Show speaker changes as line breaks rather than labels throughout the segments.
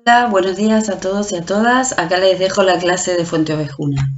Hola, buenos días a todos y a todas. Acá les dejo la clase de Fuente Ovejuna.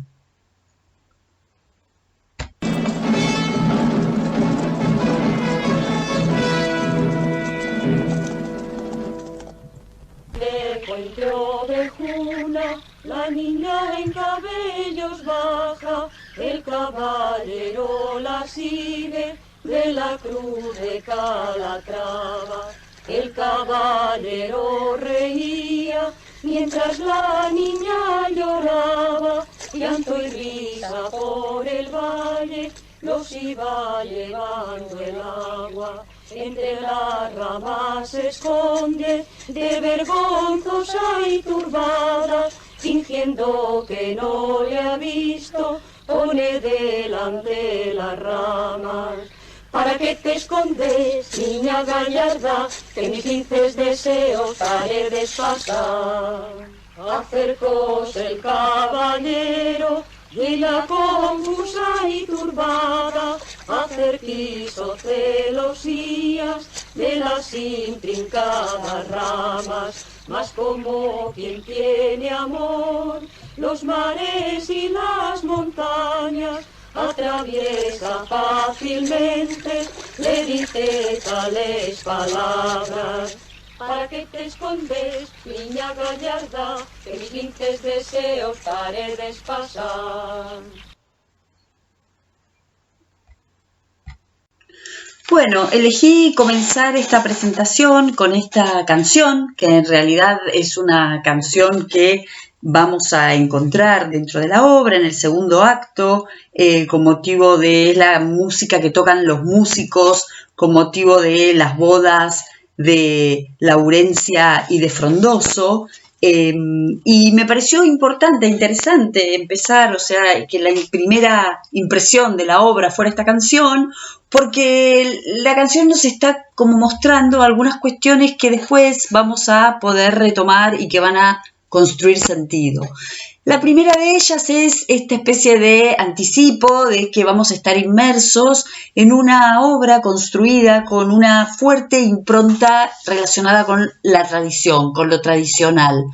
De Fuente Ovejuna, la niña en cabellos baja, el caballero la sigue de la cruz de Calatrava. El caballero reía mientras la niña lloraba, llanto y risa por el valle los iba llevando el agua. Entre las ramas se esconde de vergonzosa y turbada, fingiendo que no le ha visto, pone delante las ramas. ¿Para qué te escondes, niña gallarda, que mis dulces deseos haré despasar? Acercóse el caballero y la confusa y turbada, hacer quiso celosías de las intrincadas ramas, mas como quien tiene amor, los mares y las montañas atraviesa fácilmente, le dice tales palabras. ¿Para qué te escondes, niña gallarda, que mis linces deseos haré despasar?
Bueno, elegí comenzar esta presentación con esta canción, que en realidad es una canción que vamos a encontrar dentro de la obra en el segundo acto, con motivo de la música que tocan los músicos, con motivo de las bodas de Laurencia y de Frondoso. Y me pareció importante, interesante empezar, o sea, que la primera impresión de la obra fuera esta canción, porque la canción nos está como mostrando algunas cuestiones que después vamos a poder retomar y que van a construir sentido. La primera de ellas es esta especie de anticipo de que vamos a estar inmersos en una obra construida con una fuerte impronta relacionada con la tradición, con lo tradicional,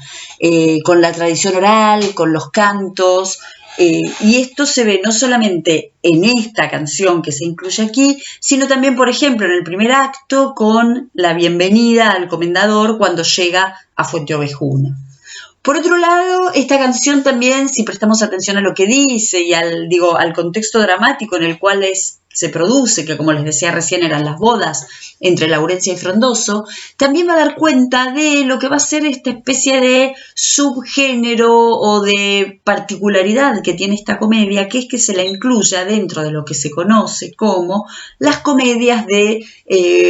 con la tradición oral, con los cantos, y esto se ve no solamente en esta canción que se incluye aquí, sino también, por ejemplo, en el primer acto con la bienvenida al comendador cuando llega a Fuente Ovejuna. Por otro lado, esta canción también, si prestamos atención a lo que dice y al contexto dramático en el cual se produce, que como les decía recién eran las bodas entre Laurencia y Frondoso, también va a dar cuenta de lo que va a ser esta especie de subgénero o de particularidad que tiene esta comedia, que es que se la incluya dentro de lo que se conoce como las comedias de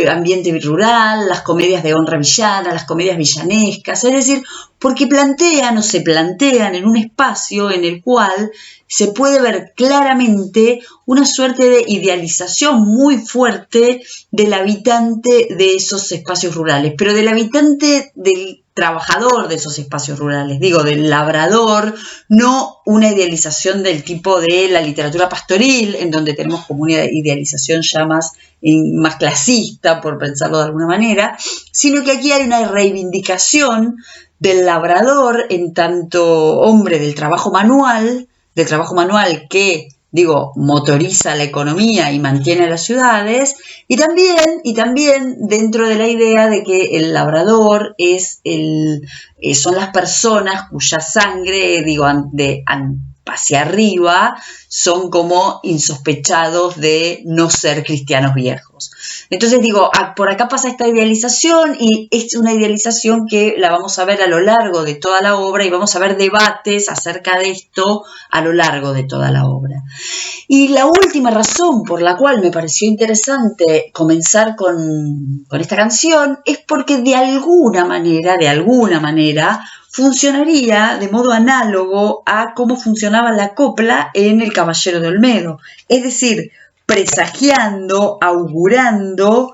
ambiente rural, las comedias de honra villana, las comedias villanescas, es decir, porque plantean o se plantean en un espacio en el cual se puede ver claramente una suerte de idealización muy fuerte del habitante de esos espacios rurales, pero del habitante del trabajador de esos espacios rurales, digo, del labrador, no una idealización del tipo de la literatura pastoril, en donde tenemos como una idealización ya más clasista, por pensarlo de alguna manera, sino que aquí hay una reivindicación del labrador en tanto hombre del trabajo manual que, motoriza la economía y mantiene las ciudades, y también dentro de la idea de que el labrador son las personas cuya sangre, hacia arriba, son como insospechados de no ser cristianos viejos. Entonces por acá pasa esta idealización y es una idealización que la vamos a ver a lo largo de toda la obra y vamos a ver debates acerca de esto a lo largo de toda la obra. Y la última razón por la cual me pareció interesante comenzar con esta canción es porque de alguna manera, funcionaría de modo análogo a cómo funcionaba la copla en El Caballero de Olmedo. Es decir, presagiando, augurando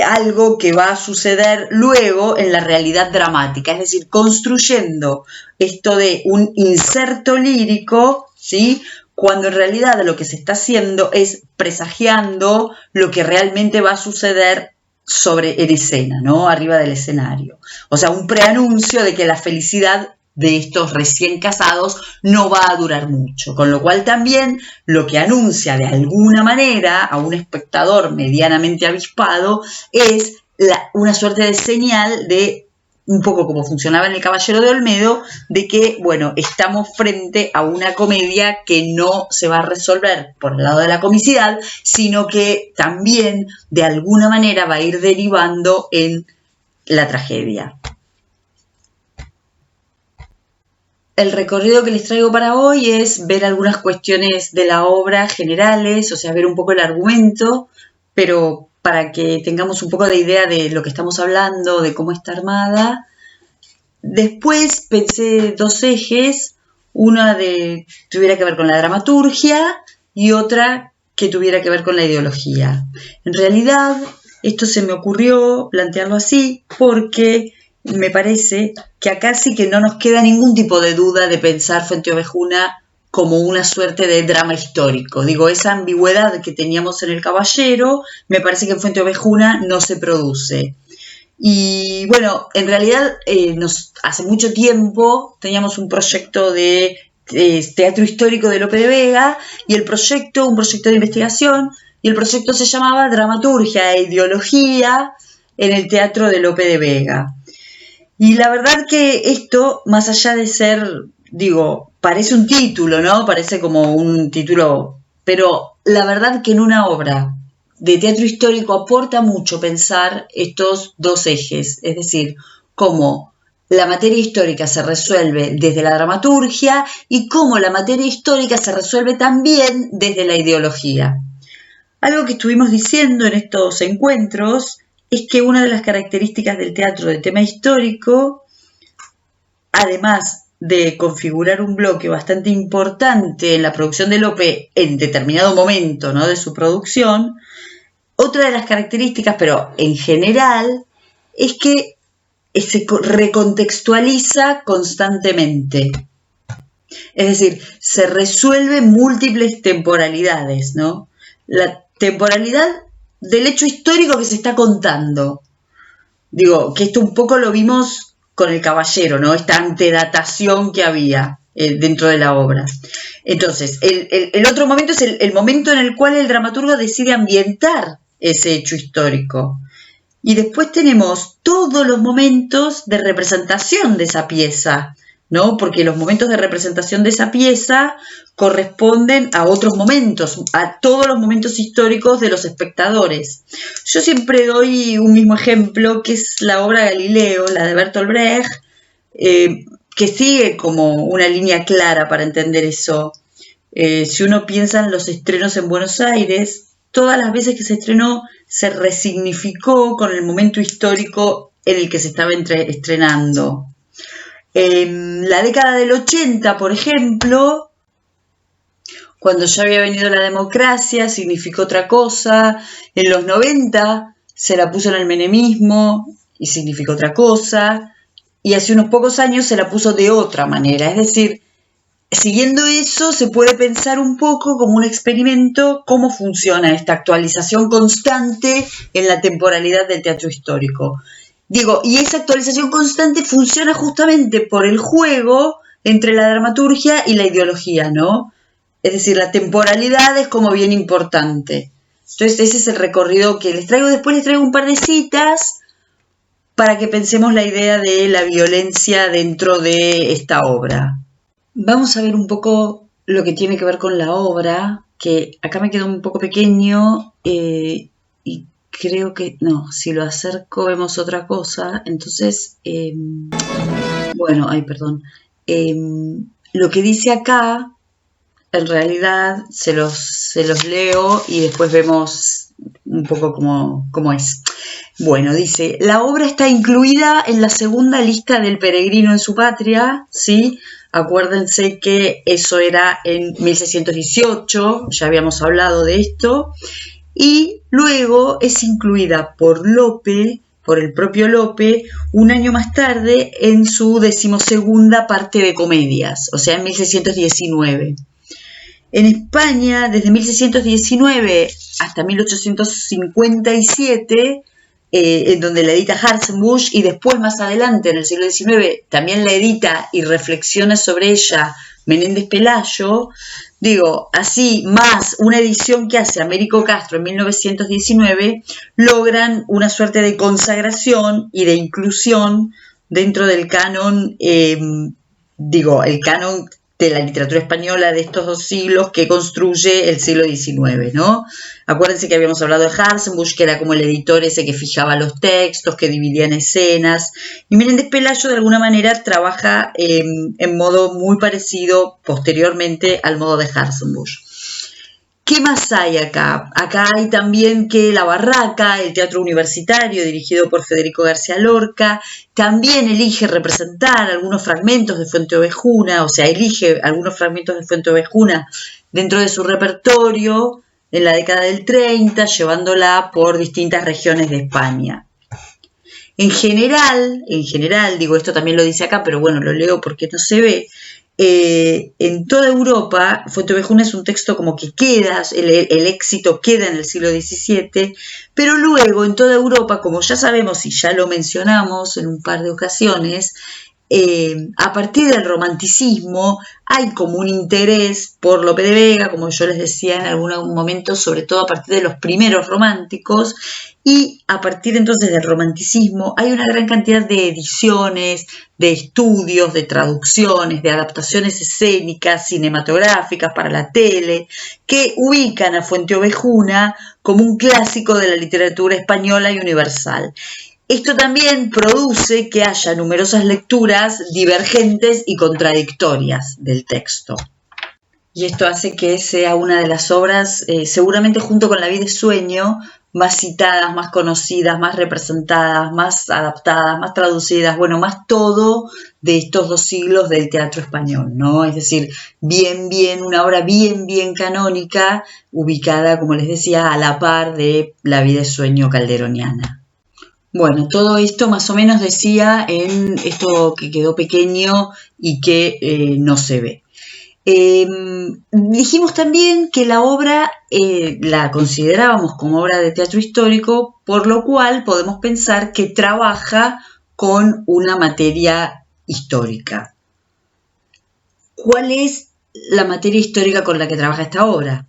algo que va a suceder luego en la realidad dramática, es decir, construyendo esto de un inserto lírico, ¿sí?, cuando en realidad lo que se está haciendo es presagiando lo que realmente va a suceder en escena, ¿no? Arriba del escenario. O sea, un preanuncio de que la felicidad de estos recién casados no va a durar mucho, con lo cual también lo que anuncia de alguna manera a un espectador medianamente avispado es una suerte de señal de, un poco como funcionaba en El Caballero de Olmedo, de que, bueno, estamos frente a una comedia que no se va a resolver por el lado de la comicidad, sino que también de alguna manera va a ir derivando en la tragedia. El recorrido que les traigo para hoy es ver algunas cuestiones de la obra generales, o sea, ver un poco el argumento, pero para que tengamos un poco de idea de lo que estamos hablando, de cómo está armada. Después pensé dos ejes, una tuviera que ver con la dramaturgia y otra que tuviera que ver con la ideología. En realidad, esto se me ocurrió plantearlo así porque me parece que acá sí que no nos queda ningún tipo de duda de pensar Fuenteovejuna como una suerte de drama histórico. Digo, esa ambigüedad que teníamos en El Caballero, me parece que en Fuenteovejuna no se produce. Y bueno, en realidad hace mucho tiempo teníamos un proyecto de teatro histórico de Lope de Vega y un proyecto de investigación, y el proyecto se llamaba Dramaturgia e Ideología en el Teatro de Lope de Vega. Y la verdad que esto, más allá de ser, digo, parece un título, ¿no? Parece como un título, pero la verdad que en una obra de teatro histórico aporta mucho pensar estos dos ejes, es decir, cómo la materia histórica se resuelve desde la dramaturgia y cómo la materia histórica se resuelve también desde la ideología. Algo que estuvimos diciendo en estos encuentros es que una de las características del teatro de tema histórico, además de configurar un bloque bastante importante en la producción de Lope en determinado momento, ¿no?, de su producción, otra de las características, pero en general, es que se recontextualiza constantemente. Es decir, se resuelven múltiples temporalidades, ¿no? La temporalidad del hecho histórico que se está contando. Digo, que esto un poco lo vimos con El Caballero, ¿no? Esta antedatación que había dentro de la obra. Entonces, el otro momento es el momento en el cual el dramaturgo decide ambientar ese hecho histórico. Y después tenemos todos los momentos de representación de esa pieza, ¿no? Porque los momentos de representación de esa pieza corresponden a otros momentos, a todos los momentos históricos de los espectadores. Yo siempre doy un mismo ejemplo, que es la obra Galileo, la de Bertolt Brecht, que sigue como una línea clara para entender eso. Si uno piensa en los estrenos en Buenos Aires, todas las veces que se estrenó se resignificó con el momento histórico en el que se estaba estrenando. En la década del 80, por ejemplo, cuando ya había venido la democracia, significó otra cosa. En los 90 se la puso en el menemismo y significó otra cosa. Y hace unos pocos años se la puso de otra manera. Es decir, siguiendo eso, se puede pensar un poco como un experimento cómo funciona esta actualización constante en la temporalidad del teatro histórico. Digo, y esa actualización constante funciona justamente por el juego entre la dramaturgia y la ideología, ¿no? Es decir, la temporalidad es como bien importante. Entonces, ese es el recorrido que les traigo. Después les traigo un par de citas para que pensemos la idea de la violencia dentro de esta obra. Vamos a ver un poco lo que tiene que ver con la obra, que acá me quedó un poco pequeño y creo que, no, si lo acerco vemos otra cosa. Entonces, lo que dice acá, en realidad se los leo y después vemos un poco cómo es. Bueno, dice, la obra está incluida en la segunda lista del peregrino en su patria, ¿sí? Acuérdense que eso era en 1618, ya habíamos hablado de esto, y luego es incluida por Lope, por el propio Lope, un año más tarde en su 12ª parte de comedias, o sea, en 1619. En España, desde 1619 hasta 1857, en donde la edita Hartzenbusch, y después más adelante, en el siglo XIX, también la edita y reflexiona sobre ella Menéndez Pelayo. Digo, así, más una edición que hace Américo Castro en 1919, logran una suerte de consagración y de inclusión dentro del canon, el canon de la literatura española de estos dos siglos que construye el siglo XIX, ¿no? Acuérdense que habíamos hablado de Hartzenbusch, que era como el editor ese que fijaba los textos, que dividía en escenas, y Menéndez Pelayo de alguna manera trabaja en modo muy parecido posteriormente al modo de Hartzenbusch. ¿Qué más hay acá? Acá hay también que La Barraca, el teatro universitario dirigido por Federico García Lorca, también elige representar algunos fragmentos de Fuenteovejuna, o sea, elige algunos fragmentos de Fuenteovejuna dentro de su repertorio en la década del 30, llevándola por distintas regiones de España. En general, digo, esto también lo dice acá, pero bueno, lo leo porque no se ve. En toda Europa, Fuenteovejuna es un texto como que queda, el éxito queda en el siglo XVII, pero luego en toda Europa, como ya sabemos y ya lo mencionamos en un par de ocasiones, a partir del romanticismo hay como un interés por Lope de Vega, como yo les decía en algún momento, sobre todo a partir de los primeros románticos, y a partir entonces del romanticismo hay una gran cantidad de ediciones, de estudios, de traducciones, de adaptaciones escénicas, cinematográficas para la tele, que ubican a Fuenteovejuna como un clásico de la literatura española y universal. Esto también produce que haya numerosas lecturas divergentes y contradictorias del texto. Y esto hace que sea una de las obras, seguramente junto con La vida es sueño, más citadas, más conocidas, más representadas, más adaptadas, más traducidas, bueno, más todo de estos dos siglos del teatro español, ¿no? Es decir, una obra bien canónica, ubicada, como les decía, a la par de La vida es sueño calderoniana. Bueno, todo esto más o menos decía en esto que quedó pequeño y que no se ve. Dijimos también que la obra la considerábamos como obra de teatro histórico, por lo cual podemos pensar que trabaja con una materia histórica. ¿Cuál es la materia histórica con la que trabaja esta obra?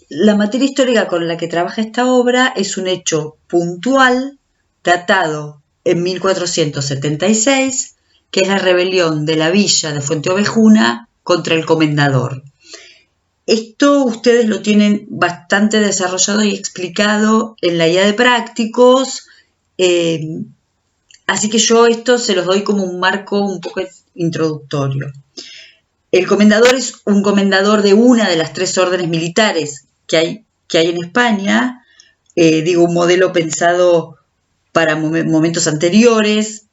La materia histórica con la que trabaja esta obra es un hecho puntual, datado en 1476, que es la rebelión de la villa de Fuenteovejuna contra el comendador. Esto ustedes lo tienen bastante desarrollado y explicado en la guía de prácticos, así que yo esto se los doy como un marco un poco introductorio. El comendador es un comendador de una de las tres órdenes militares que hay en España, un modelo pensado para momentos anteriores,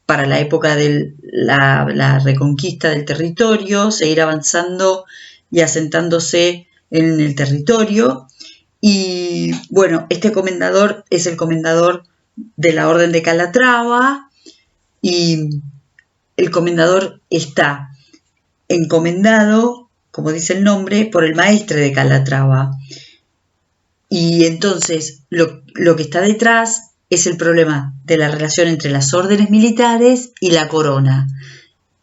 para la época de la reconquista del territorio, seguir avanzando y asentándose en el territorio. Y bueno, este comendador es el comendador de la Orden de Calatrava, y el comendador está encomendado, como dice el nombre, por el maestre de Calatrava. Y entonces lo que está detrás es el problema de la relación entre las órdenes militares y la corona,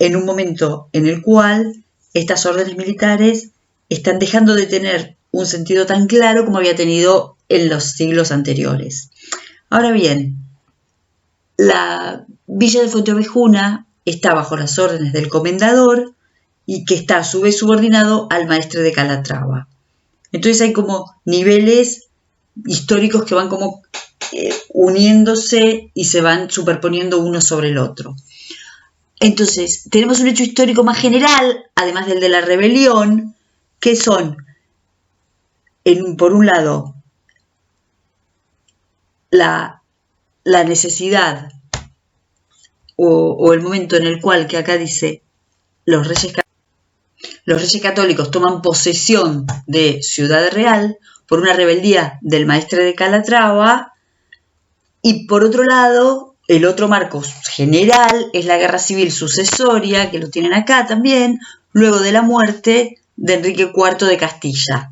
en un momento en el cual estas órdenes militares están dejando de tener un sentido tan claro como había tenido en los siglos anteriores. Ahora bien, la villa de Fuenteovejuna está bajo las órdenes del comendador y que está a su vez subordinado al maestre de Calatrava. Entonces hay como niveles históricos que van como uniéndose y se van superponiendo uno sobre el otro. Entonces, tenemos un hecho histórico más general, además del de la rebelión, que son, por un lado, la necesidad o el momento en el cual, que acá dice, los reyes católicos toman posesión de Ciudad Real por una rebeldía del maestre de Calatrava. Y por otro lado, el otro marco general es la guerra civil sucesoria, que lo tienen acá también, luego de la muerte de Enrique IV de Castilla.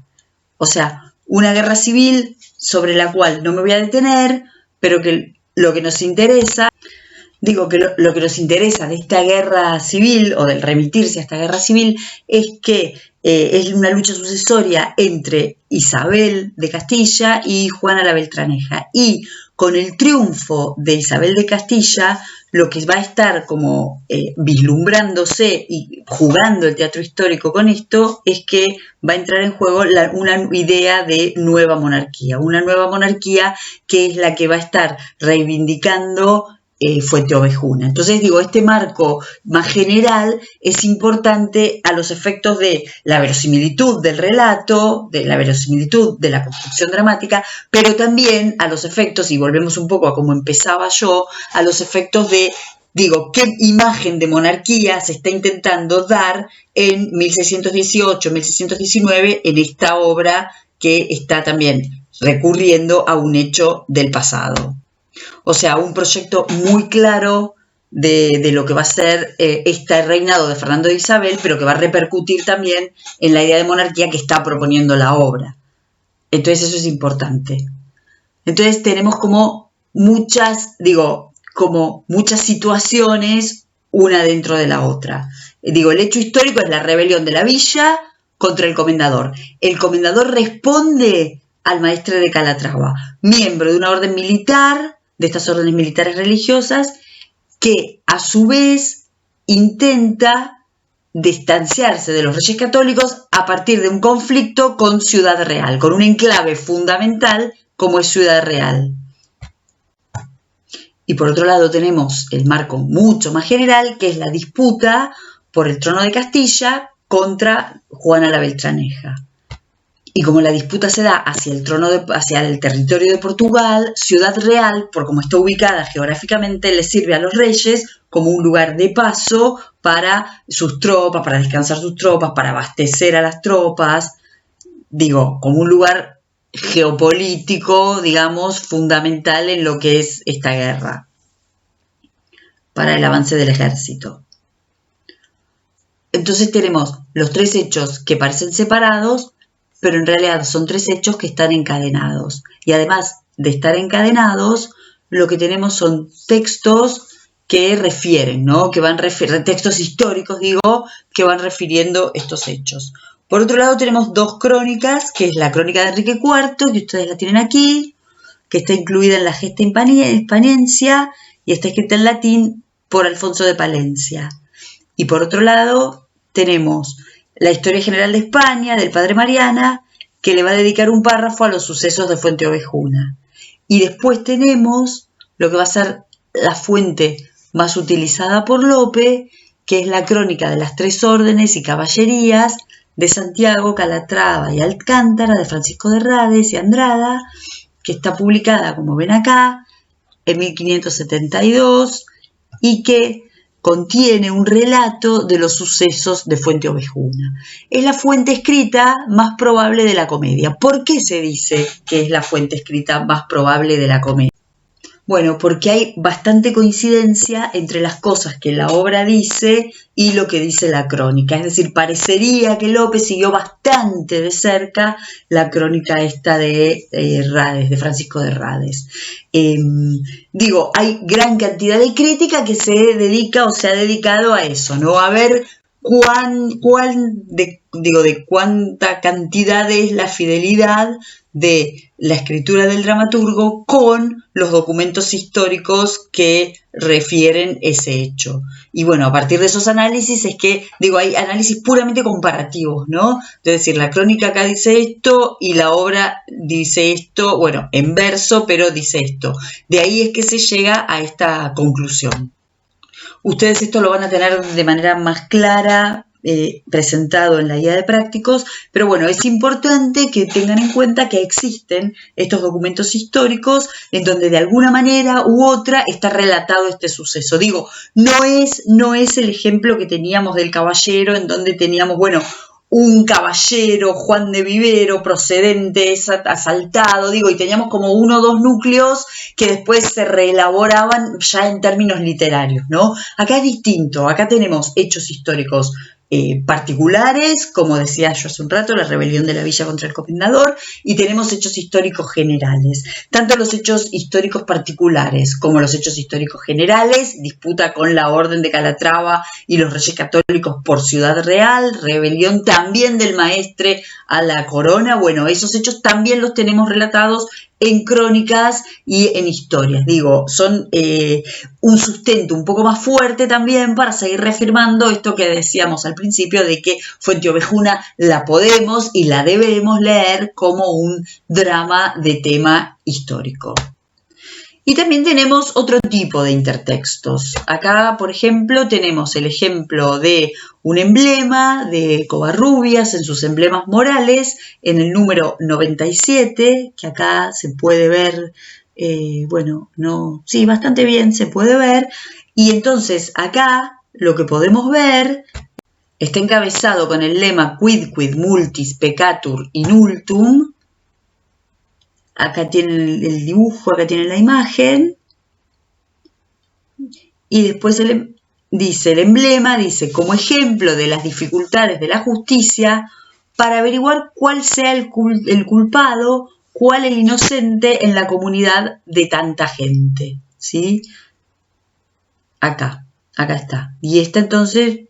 O sea, una guerra civil sobre la cual no me voy a detener, pero que lo que nos interesa, digo que lo que nos interesa de esta guerra civil o del remitirse a esta guerra civil es que es una lucha sucesoria entre Isabel de Castilla y Juana la Beltraneja. Y con el triunfo de Isabel de Castilla, lo que va a estar como vislumbrándose y jugando el teatro histórico con esto es que va a entrar en juego una idea de nueva monarquía que es la que va a estar reivindicando Fuenteovejuna. Entonces digo, este marco más general es importante a los efectos de la verosimilitud del relato, de la verosimilitud de la construcción dramática, pero también a los efectos, y volvemos un poco a cómo empezaba yo, a los efectos de, digo, qué imagen de monarquía se está intentando dar en 1618, 1619, en esta obra que está también recurriendo a un hecho del pasado. O sea, un proyecto muy claro de lo que va a ser este reinado de Fernando de Isabel, pero que va a repercutir también en la idea de monarquía que está proponiendo la obra. Entonces eso es importante. Entonces tenemos como muchas situaciones una dentro de la otra. Digo, el hecho histórico es la rebelión de la villa contra el comendador. El comendador responde al maestre de Calatrava, miembro de una orden militar, de estas órdenes militares religiosas, que a su vez intenta distanciarse de los reyes católicos a partir de un conflicto con Ciudad Real, con un enclave fundamental como es Ciudad Real. Y por otro lado tenemos el marco mucho más general, que es la disputa por el trono de Castilla contra Juana la Beltraneja. Y como la disputa se da hacia el territorio de Portugal, Ciudad Real, por como está ubicada geográficamente, le sirve a los reyes como un lugar de paso para sus tropas, para descansar sus tropas, para abastecer a las tropas, digo, como un lugar geopolítico, digamos, fundamental en lo que es esta guerra, para el avance del ejército. Entonces tenemos los tres hechos que parecen separados, pero en realidad son tres hechos que están encadenados. Y además de estar encadenados, lo que tenemos son textos que refieren, ¿no? Textos históricos, que van refiriendo estos hechos. Por otro lado tenemos dos crónicas, que es la crónica de Enrique IV, que ustedes la tienen aquí, que está incluida en la Gesta Hispaniensia y está escrita en latín por Alfonso de Palencia. Y por otro lado tenemos la Historia General de España, del padre Mariana, que le va a dedicar un párrafo a los sucesos de Fuenteovejuna. Y después tenemos lo que va a ser la fuente más utilizada por Lope, que es la crónica de las tres órdenes y caballerías de Santiago, Calatrava y Alcántara, de Francisco de Rades y Andrada, que está publicada, como ven acá, en 1572 y que contiene un relato de los sucesos de Fuenteovejuna. Es la fuente escrita más probable de la comedia. ¿Por qué se dice que es la fuente escrita más probable de la comedia? Bueno, porque hay bastante coincidencia entre las cosas que la obra dice y lo que dice la crónica. Es decir, parecería que Lope siguió bastante de cerca la crónica esta de Rades, de Francisco de Rades. Hay gran cantidad de crítica que se dedica o se ha dedicado a eso, ¿no? A ver de cuánta cantidad es la fidelidad de la escritura del dramaturgo con los documentos históricos que refieren ese hecho. Y bueno, a partir de esos análisis es que, hay análisis puramente comparativos, ¿no? Es decir, la crónica acá dice esto y la obra dice esto, bueno, en verso, pero dice esto. De ahí es que se llega a esta conclusión. Ustedes esto lo van a tener de manera más clara presentado en la guía de prácticos, pero bueno, es importante que tengan en cuenta que existen estos documentos históricos en donde de alguna manera u otra está relatado este suceso. No es el ejemplo que teníamos del caballero en donde teníamos, un caballero, Juan de Vivero, procedente, asaltado, y teníamos como uno o dos núcleos que después se reelaboraban ya en términos literarios, ¿no? Acá es distinto, acá tenemos hechos históricos particulares, como decía yo hace un rato, la rebelión de la villa contra el comendador, y tenemos hechos históricos generales. Tanto los hechos históricos particulares como los hechos históricos generales, disputa con la Orden de Calatrava y los Reyes Católicos por Ciudad Real, rebelión también del maestre a la corona. Bueno, esos hechos también los tenemos relatados en crónicas y en historias. Digo, son un sustento un poco más fuerte también para seguir reafirmando esto que decíamos al principio de que Fuenteovejuna la podemos y la debemos leer como un drama de tema histórico. Y también tenemos otro tipo de intertextos. Acá, por ejemplo, tenemos el ejemplo de un emblema de Covarrubias en sus emblemas morales, en el número 97, que acá se puede ver, bastante bien se puede ver. Y entonces acá lo que podemos ver está encabezado con el lema Quidquid multis peccatur inultum. Acá tienen el dibujo, acá tienen la imagen. Y después el emblema dice, como ejemplo de las dificultades de la justicia, para averiguar cuál sea el culpado, cuál el inocente en la comunidad de tanta gente. ¿Sí? Acá está. Y esta entonces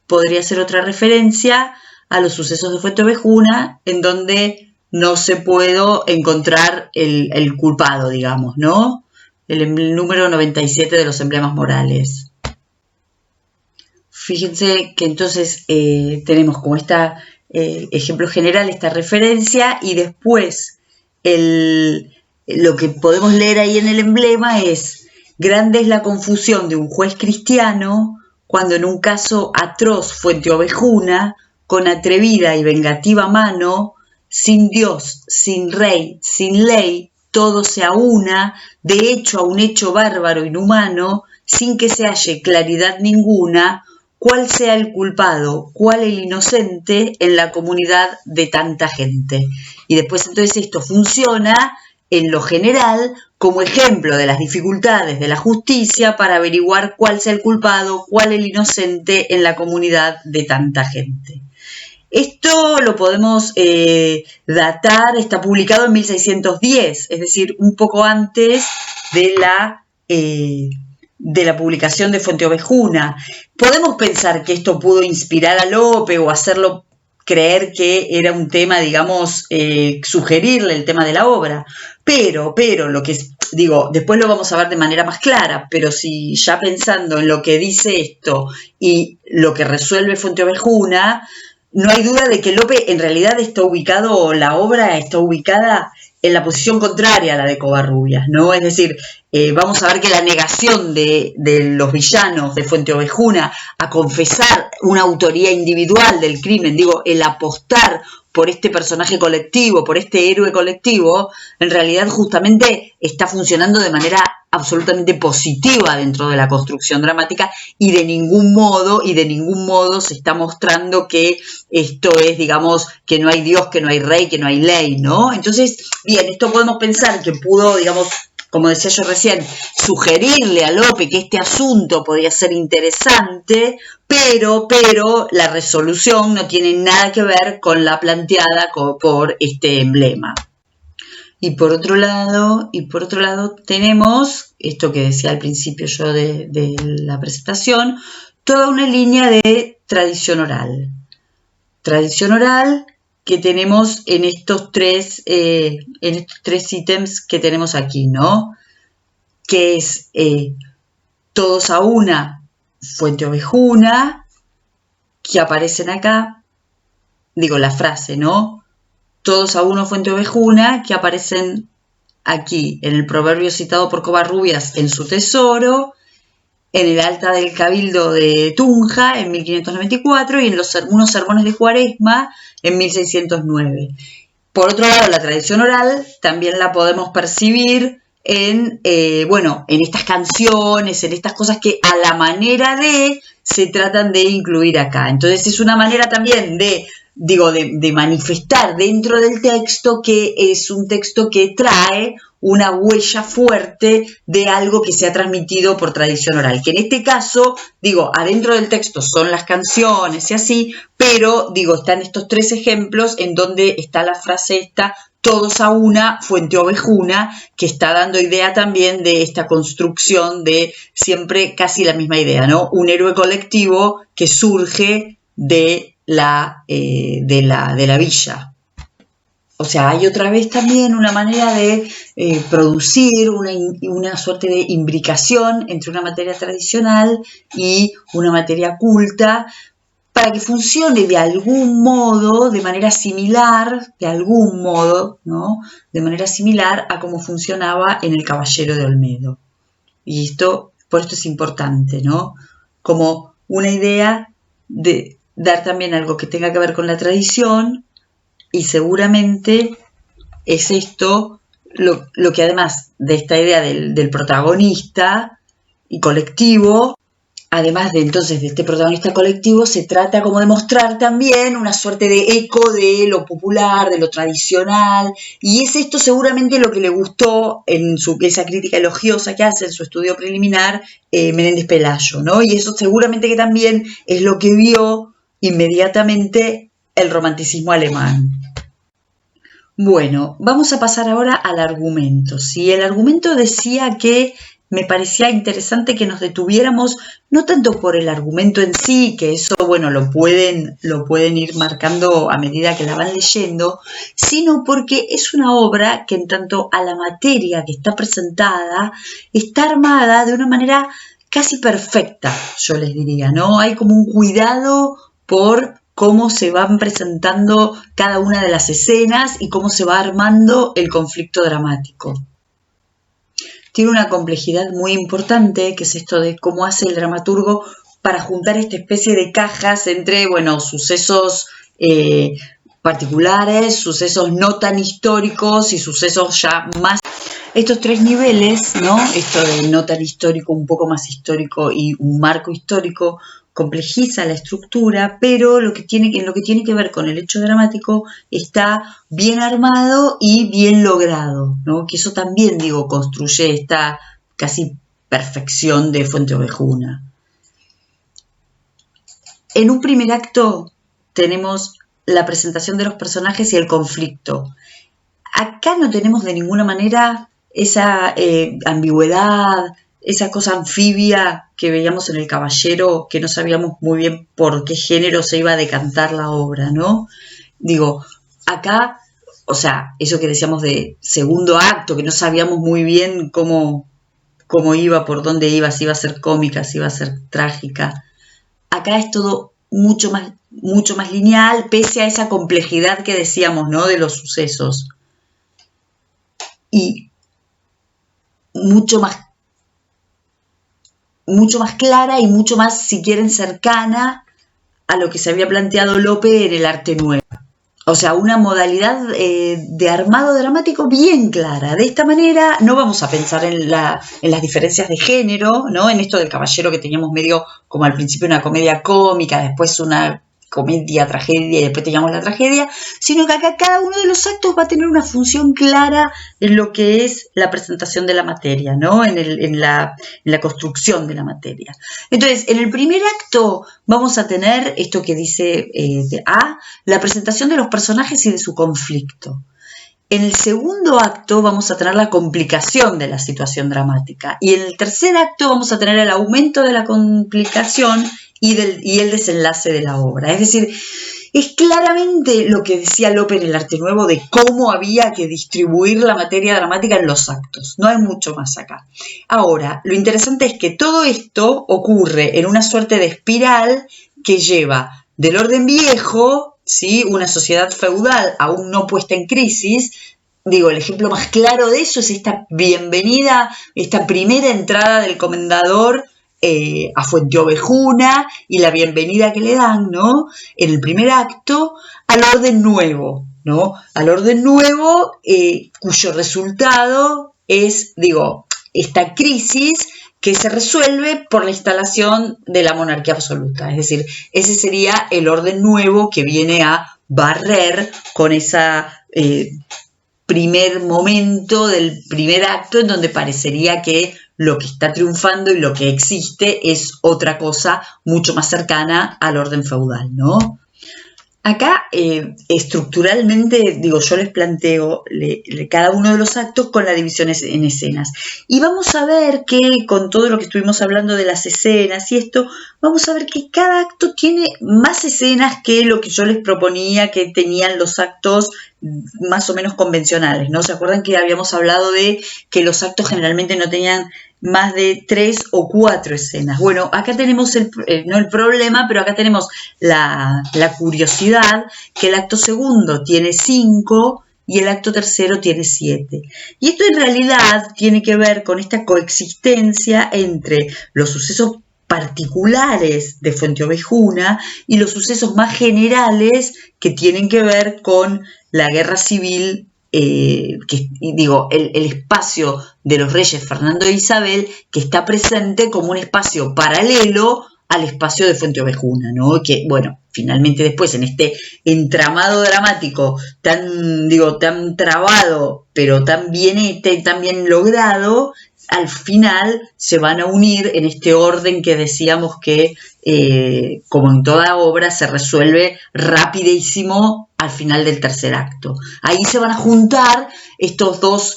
podría ser otra referencia a los sucesos de Fuenteovejuna, en donde no se puede encontrar el culpado, digamos, ¿no? El número 97 de los emblemas morales. Fíjense que entonces tenemos como ejemplo general, esta referencia, y después lo que podemos leer ahí en el emblema es: grande es la confusión de un juez cristiano cuando en un caso atroz Fuenteovejuna, con atrevida y vengativa mano, sin Dios, sin rey, sin ley, todo se aúna, de hecho a un hecho bárbaro, inhumano, sin que se halle claridad ninguna, cuál sea el culpado, cuál el inocente en la comunidad de tanta gente. Y después entonces esto funciona en lo general como ejemplo de las dificultades de la justicia para averiguar cuál sea el culpado, cuál el inocente en la comunidad de tanta gente. Esto lo podemos datar, está publicado en 1610, es decir, un poco antes de la publicación de Fuenteovejuna. Podemos pensar que esto pudo inspirar a Lope o hacerlo creer que era un tema, digamos, sugerirle el tema de la obra, pero lo que digo, después lo vamos a ver de manera más clara, pero si ya pensando en lo que dice esto y lo que resuelve Fuenteovejuna, no hay duda de que Lope en realidad la obra está ubicada en la posición contraria a la de Covarrubias, ¿no? Es decir, vamos a ver que la negación de los villanos de Fuenteovejuna a confesar una autoría individual del crimen, el apostar por este personaje colectivo, por este héroe colectivo, en realidad justamente está funcionando de manera absolutamente positiva dentro de la construcción dramática y de ningún modo se está mostrando que esto es, digamos, que no hay Dios, que no hay rey, que no hay ley, ¿no? Entonces, bien, esto podemos pensar que pudo, digamos, como decía yo recién, sugerirle a Lope que este asunto podría ser interesante, pero la resolución no tiene nada que ver con la planteada por este emblema. Y por otro lado tenemos, esto que decía al principio yo de la presentación, toda una línea de tradición oral. Tradición oral que tenemos en estos tres ítems que tenemos aquí, ¿no? Que es todos a una, Fuenteovejuna, que aparecen acá, la frase, ¿no? Todos a uno, Fuenteovejuna, que aparecen aquí en el proverbio citado por Covarrubias en su tesoro, en el Alta del Cabildo de Tunja en 1594 y en unos sermones de Cuaresma en 1609. Por otro lado, la tradición oral también la podemos percibir en estas canciones, en estas cosas que a la manera se tratan de incluir acá. Entonces es una manera también de manifestar dentro del texto que es un texto que trae una huella fuerte de algo que se ha transmitido por tradición oral, que en este caso, digo, adentro del texto son las canciones y así, pero, digo, están estos 3 ejemplos en donde está la frase esta, todos a una, fuente ovejuna, que está dando idea también de esta construcción de siempre casi la misma idea, ¿no? Un héroe colectivo que surge de la villa. O sea, hay otra vez también una manera de producir una suerte de imbricación entre una materia tradicional y una materia culta para que funcione de algún modo, de manera similar, de algún modo, ¿no? De manera similar a cómo funcionaba en El Caballero de Olmedo. Y por esto es importante, ¿no? Como una idea de dar también algo que tenga que ver con la tradición. Y seguramente es esto lo que además de esta idea del protagonista y colectivo, además de entonces de este protagonista colectivo, se trata como de mostrar también una suerte de eco de lo popular, de lo tradicional, y es esto seguramente lo que le gustó en esa crítica elogiosa que hace en su estudio preliminar Menéndez Pelayo, ¿no? Y eso seguramente que también es lo que vio inmediatamente el romanticismo alemán. Bueno, vamos a pasar ahora al argumento. ¿Sí? El argumento decía que me parecía interesante que nos detuviéramos, no tanto por el argumento en sí, que eso, bueno, lo pueden ir marcando a medida que la van leyendo, sino porque es una obra que en tanto a la materia que está presentada, está armada de una manera casi perfecta, yo les diría, ¿no? Hay como un cuidado por cómo se van presentando cada una de las escenas y cómo se va armando el conflicto dramático. Tiene una complejidad muy importante, que es esto de cómo hace el dramaturgo para juntar esta especie de cajas entre, bueno, sucesos particulares, sucesos no tan históricos y sucesos ya más. Estos 3 niveles, ¿no? Esto de no tan histórico, un poco más histórico y un marco histórico, complejiza la estructura, pero en lo que tiene que ver con el hecho dramático está bien armado y bien logrado, ¿no? Que eso también, digo, construye esta casi perfección de Fuente Ovejuna. En un primer acto tenemos la presentación de los personajes y el conflicto. Acá no tenemos de ninguna manera esa ambigüedad, esa cosa anfibia que veíamos en El Caballero, que no sabíamos muy bien por qué género se iba a decantar la obra, ¿no? Digo, acá, o sea, eso que decíamos de segundo acto, que no sabíamos muy bien cómo iba, por dónde iba, si iba a ser cómica, si iba a ser trágica. Acá es todo mucho más lineal, pese a esa complejidad que decíamos, ¿no? De los sucesos. Y mucho más clara y mucho más, si quieren, cercana a lo que se había planteado Lope en el Arte Nuevo. O sea, una modalidad de armado dramático bien clara. De esta manera no vamos a pensar en las diferencias de género, ¿no? En esto del Caballero que teníamos medio como al principio una comedia cómica, después una comedia, tragedia y después teníamos la tragedia, sino que acá cada uno de los actos va a tener una función clara en lo que es la presentación de la materia, ¿no? En la construcción de la materia. Entonces, en el primer acto vamos a tener esto que dice la presentación de los personajes y de su conflicto. En el segundo acto vamos a tener la complicación de la situación dramática. Y en el tercer acto vamos a tener el aumento de la complicación y el desenlace de la obra. Es decir, es claramente lo que decía Lope en el Arte Nuevo de cómo había que distribuir la materia dramática en los actos. No hay mucho más acá. Ahora, lo interesante es que todo esto ocurre en una suerte de espiral que lleva del orden viejo, ¿sí? Una sociedad feudal aún no puesta en crisis. Digo, el ejemplo más claro de eso es esta bienvenida, esta primera entrada del comendador a Fuente Ovejuna y la bienvenida que le dan, ¿no? En el primer acto al orden nuevo, ¿no? Al orden nuevo cuyo resultado es, digo, esta crisis que se resuelve por la instalación de la monarquía absoluta. Es decir, ese sería el orden nuevo que viene a barrer con esa primer momento del primer acto en donde parecería que lo que está triunfando y lo que existe es otra cosa mucho más cercana al orden feudal, ¿no? Acá, estructuralmente, digo, yo les planteo cada uno de los actos con la división en escenas. Y vamos a ver que, con todo lo que estuvimos hablando de las escenas y esto, vamos a ver que cada acto tiene más escenas que lo que yo les proponía que tenían los actos más o menos convencionales, ¿no? ¿Se acuerdan que habíamos hablado de que los actos generalmente no tenían más de 3 o 4 escenas? Bueno, acá tenemos no el problema, pero acá tenemos la curiosidad que el acto segundo tiene 5 y el acto tercero tiene 7. Y esto en realidad tiene que ver con esta coexistencia entre los sucesos particulares de Fuenteovejuna y los sucesos más generales que tienen que ver con la guerra civil, el espacio de los reyes Fernando e Isabel, que está presente como un espacio paralelo al espacio de Fuenteovejuna, ¿no? Que, bueno, finalmente después en este entramado dramático tan trabado, pero tan bien logrado, al final se van a unir en este orden que decíamos que, como en toda obra, se resuelve rapidísimo al final del tercer acto. Ahí se van a juntar estas dos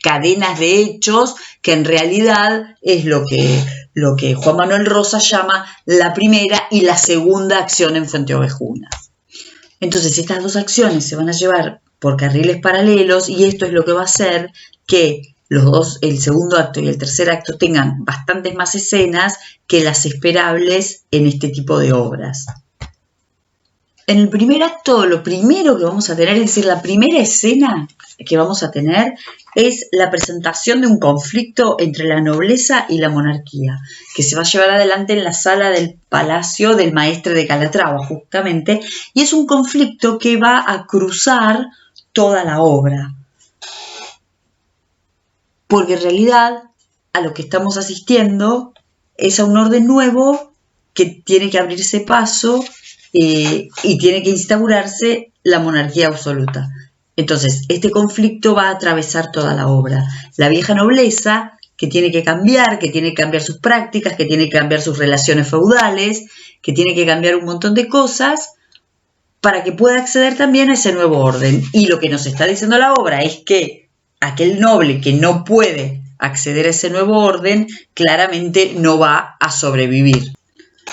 cadenas de hechos, que en realidad es lo que Juan Manuel Rosas llama la primera y la segunda acción en Fuenteovejuna. Entonces, estas dos acciones se van a llevar por carriles paralelos, y esto es lo que va a hacer que el segundo acto y el tercer acto tengan bastantes más escenas que las esperables en este tipo de obras. En el primer acto, lo primero que vamos a tener, es decir, la primera escena que vamos a tener, es la presentación de un conflicto entre la nobleza y la monarquía, que se va a llevar adelante en la sala del palacio del maestre de Calatrava, justamente, y es un conflicto que va a cruzar toda la obra, porque en realidad a lo que estamos asistiendo es a un orden nuevo que tiene que abrirse paso y tiene que instaurarse la monarquía absoluta. Entonces, este conflicto va a atravesar toda la obra. La vieja nobleza, que tiene que cambiar sus prácticas, que tiene que cambiar sus relaciones feudales, que tiene que cambiar un montón de cosas para que pueda acceder también a ese nuevo orden. Y lo que nos está diciendo la obra es que aquel noble que no puede acceder a ese nuevo orden, claramente no va a sobrevivir.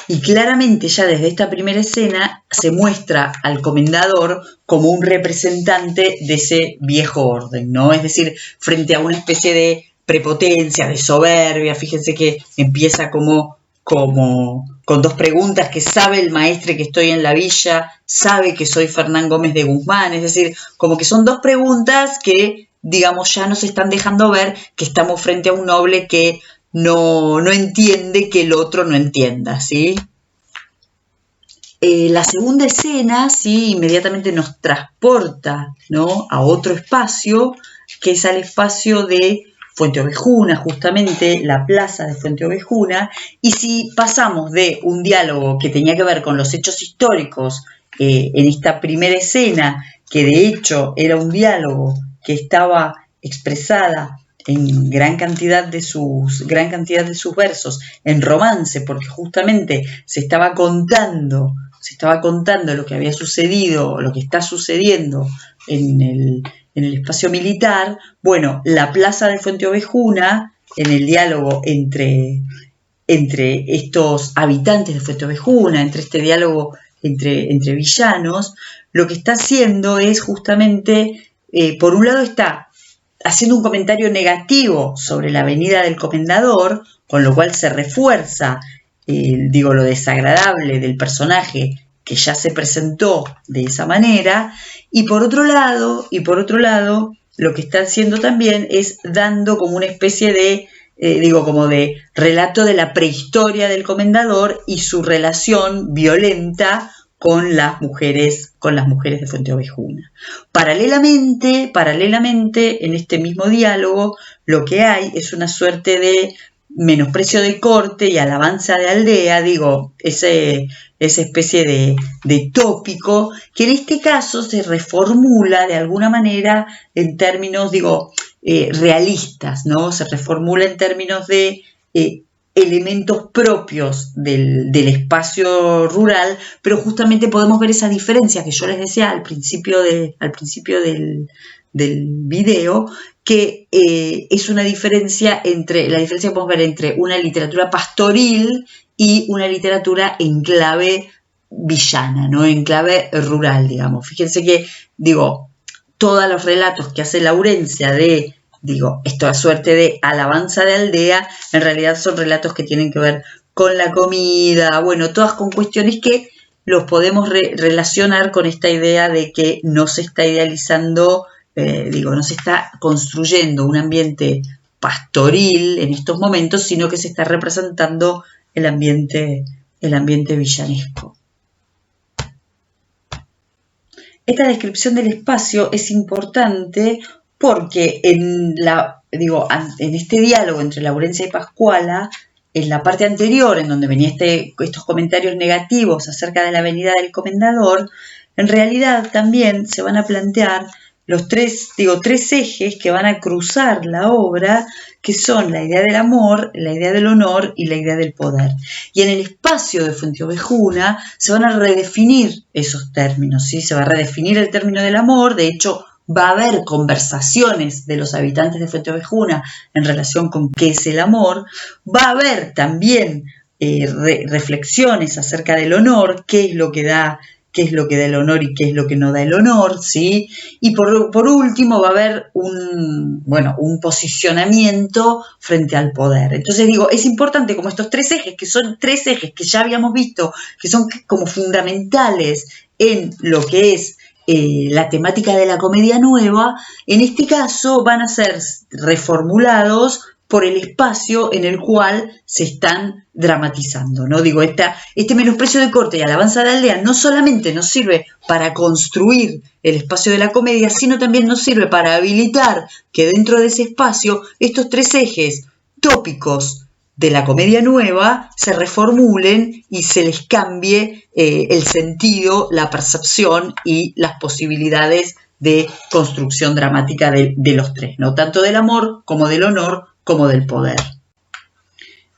Y claramente ya desde esta primera escena se muestra al comendador como un representante de ese viejo orden, ¿no? Es decir, frente a una especie de prepotencia, de soberbia. Fíjense que empieza como con dos preguntas: que sabe el maestre que estoy en la villa, sabe que soy Fernán Gómez de Guzmán. Es decir, como que son dos preguntas que, digamos, ya nos están dejando ver que estamos frente a un noble que no entiende que el otro no entienda, ¿sí? La segunda escena, sí, inmediatamente nos transporta, ¿no?, a otro espacio, que es al espacio de Fuenteovejuna, justamente la plaza de Fuenteovejuna. Y si pasamos de un diálogo que tenía que ver con los hechos históricos en esta primera escena, que de hecho era un diálogo que estaba expresada en gran cantidad de sus versos en romance, porque justamente se estaba contando lo que había sucedido, lo que está sucediendo en el espacio militar. Bueno, la plaza de Fuenteovejuna, en el diálogo entre estos habitantes de Fuenteovejuna, entre este diálogo entre villanos, lo que está haciendo es justamente, por un lado está haciendo un comentario negativo sobre la venida del comendador, con lo cual se refuerza, lo desagradable del personaje que ya se presentó de esa manera. Y por otro lado, lo que está haciendo también es dando como una especie de, como de relato de la prehistoria del comendador y su relación violenta con las mujeres de Fuenteovejuna. Paralelamente, en este mismo diálogo, lo que hay es una suerte de menosprecio de corte y alabanza de aldea, digo, esa especie de tópico, que en este caso se reformula de alguna manera en términos, digo, realistas, ¿no? Se reformula en términos de elementos propios del espacio rural, pero justamente podemos ver esa diferencia que yo les decía al principio del video, que es una diferencia la diferencia que podemos ver entre una literatura pastoril y una literatura en clave villana, ¿no? En clave rural, digamos. Fíjense que, digo, todos los relatos que hace Laurencia de, digo, esta suerte de alabanza de aldea, en realidad son relatos que tienen que ver con la comida, bueno, todas con cuestiones que los podemos relacionar con esta idea de que no se está idealizando, no se está construyendo un ambiente pastoril en estos momentos, sino que se está representando el ambiente villanesco. Esta descripción del espacio es importante porque en este diálogo entre Laurencia y Pascuala, en la parte anterior, en donde venía estos comentarios negativos acerca de la venida del comendador, en realidad también se van a plantear los tres ejes que van a cruzar la obra, que son la idea del amor, la idea del honor y la idea del poder. Y en el espacio de Fuenteovejuna se van a redefinir esos términos, ¿sí? Se va a redefinir el término del amor, de hecho va a haber conversaciones de los habitantes de Fuenteovejuna en relación con qué es el amor, va a haber también reflexiones acerca del honor, qué es lo que da el honor y qué es lo que no da el honor, ¿sí? Y por último va a haber un posicionamiento frente al poder. Entonces digo, es importante como estos tres ejes, que son tres ejes que ya habíamos visto, que son como fundamentales en lo que es la temática de la comedia nueva, en este caso van a ser reformulados por el espacio en el cual se están dramatizando, ¿no? Digo, este menosprecio de corte y alabanza de aldea no solamente nos sirve para construir el espacio de la comedia, sino también nos sirve para habilitar que dentro de ese espacio estos tres ejes tópicos de la comedia nueva se reformulen y se les cambie el sentido, la percepción y las posibilidades de construcción dramática de los tres, ¿no? Tanto del amor como del honor como del poder.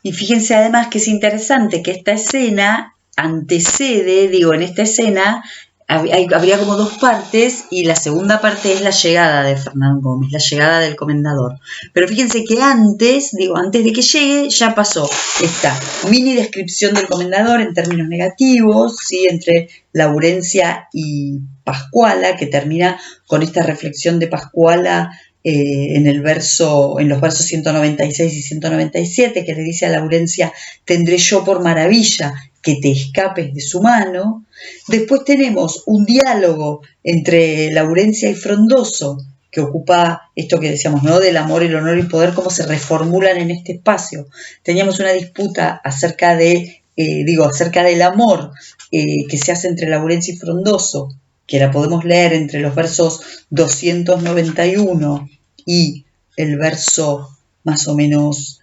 Y fíjense además que es interesante que esta escena antecede, en esta escena habría como dos partes y la segunda parte es la llegada de Fernán Gómez, la llegada del comendador. Pero fíjense que antes de que llegue ya pasó esta mini descripción del comendador en términos negativos, ¿sí? Entre Laurencia y Pascuala, que termina con esta reflexión de Pascuala en los versos 196 y 197, que le dice a Laurencia: tendré yo por maravilla que te escapes de su mano. Después tenemos un diálogo entre Laurencia y Frondoso, que ocupa esto que decíamos, ¿no? Del amor, el honor y el poder, cómo se reformulan en este espacio. Teníamos una disputa acerca del amor que se hace entre Laurencia y Frondoso, que la podemos leer entre los versos 291 y el verso más o menos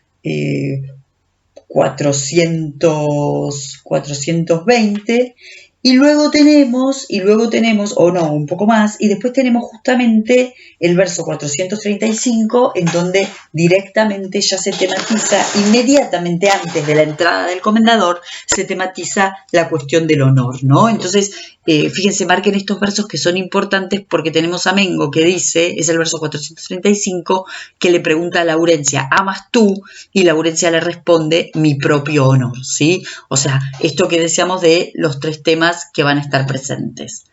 420, y luego tenemos, un poco más, y después tenemos justamente el verso 435, en donde directamente ya se tematiza, inmediatamente antes de la entrada del comendador, se tematiza la cuestión del honor, ¿no? Entonces, fíjense, marquen estos versos que son importantes porque tenemos a Mengo que dice, es el verso 435, que le pregunta a Laurencia: ¿amas tú? Y Laurencia le responde: mi propio honor, ¿sí? O sea, esto que decíamos de los tres temas que van a estar presentes.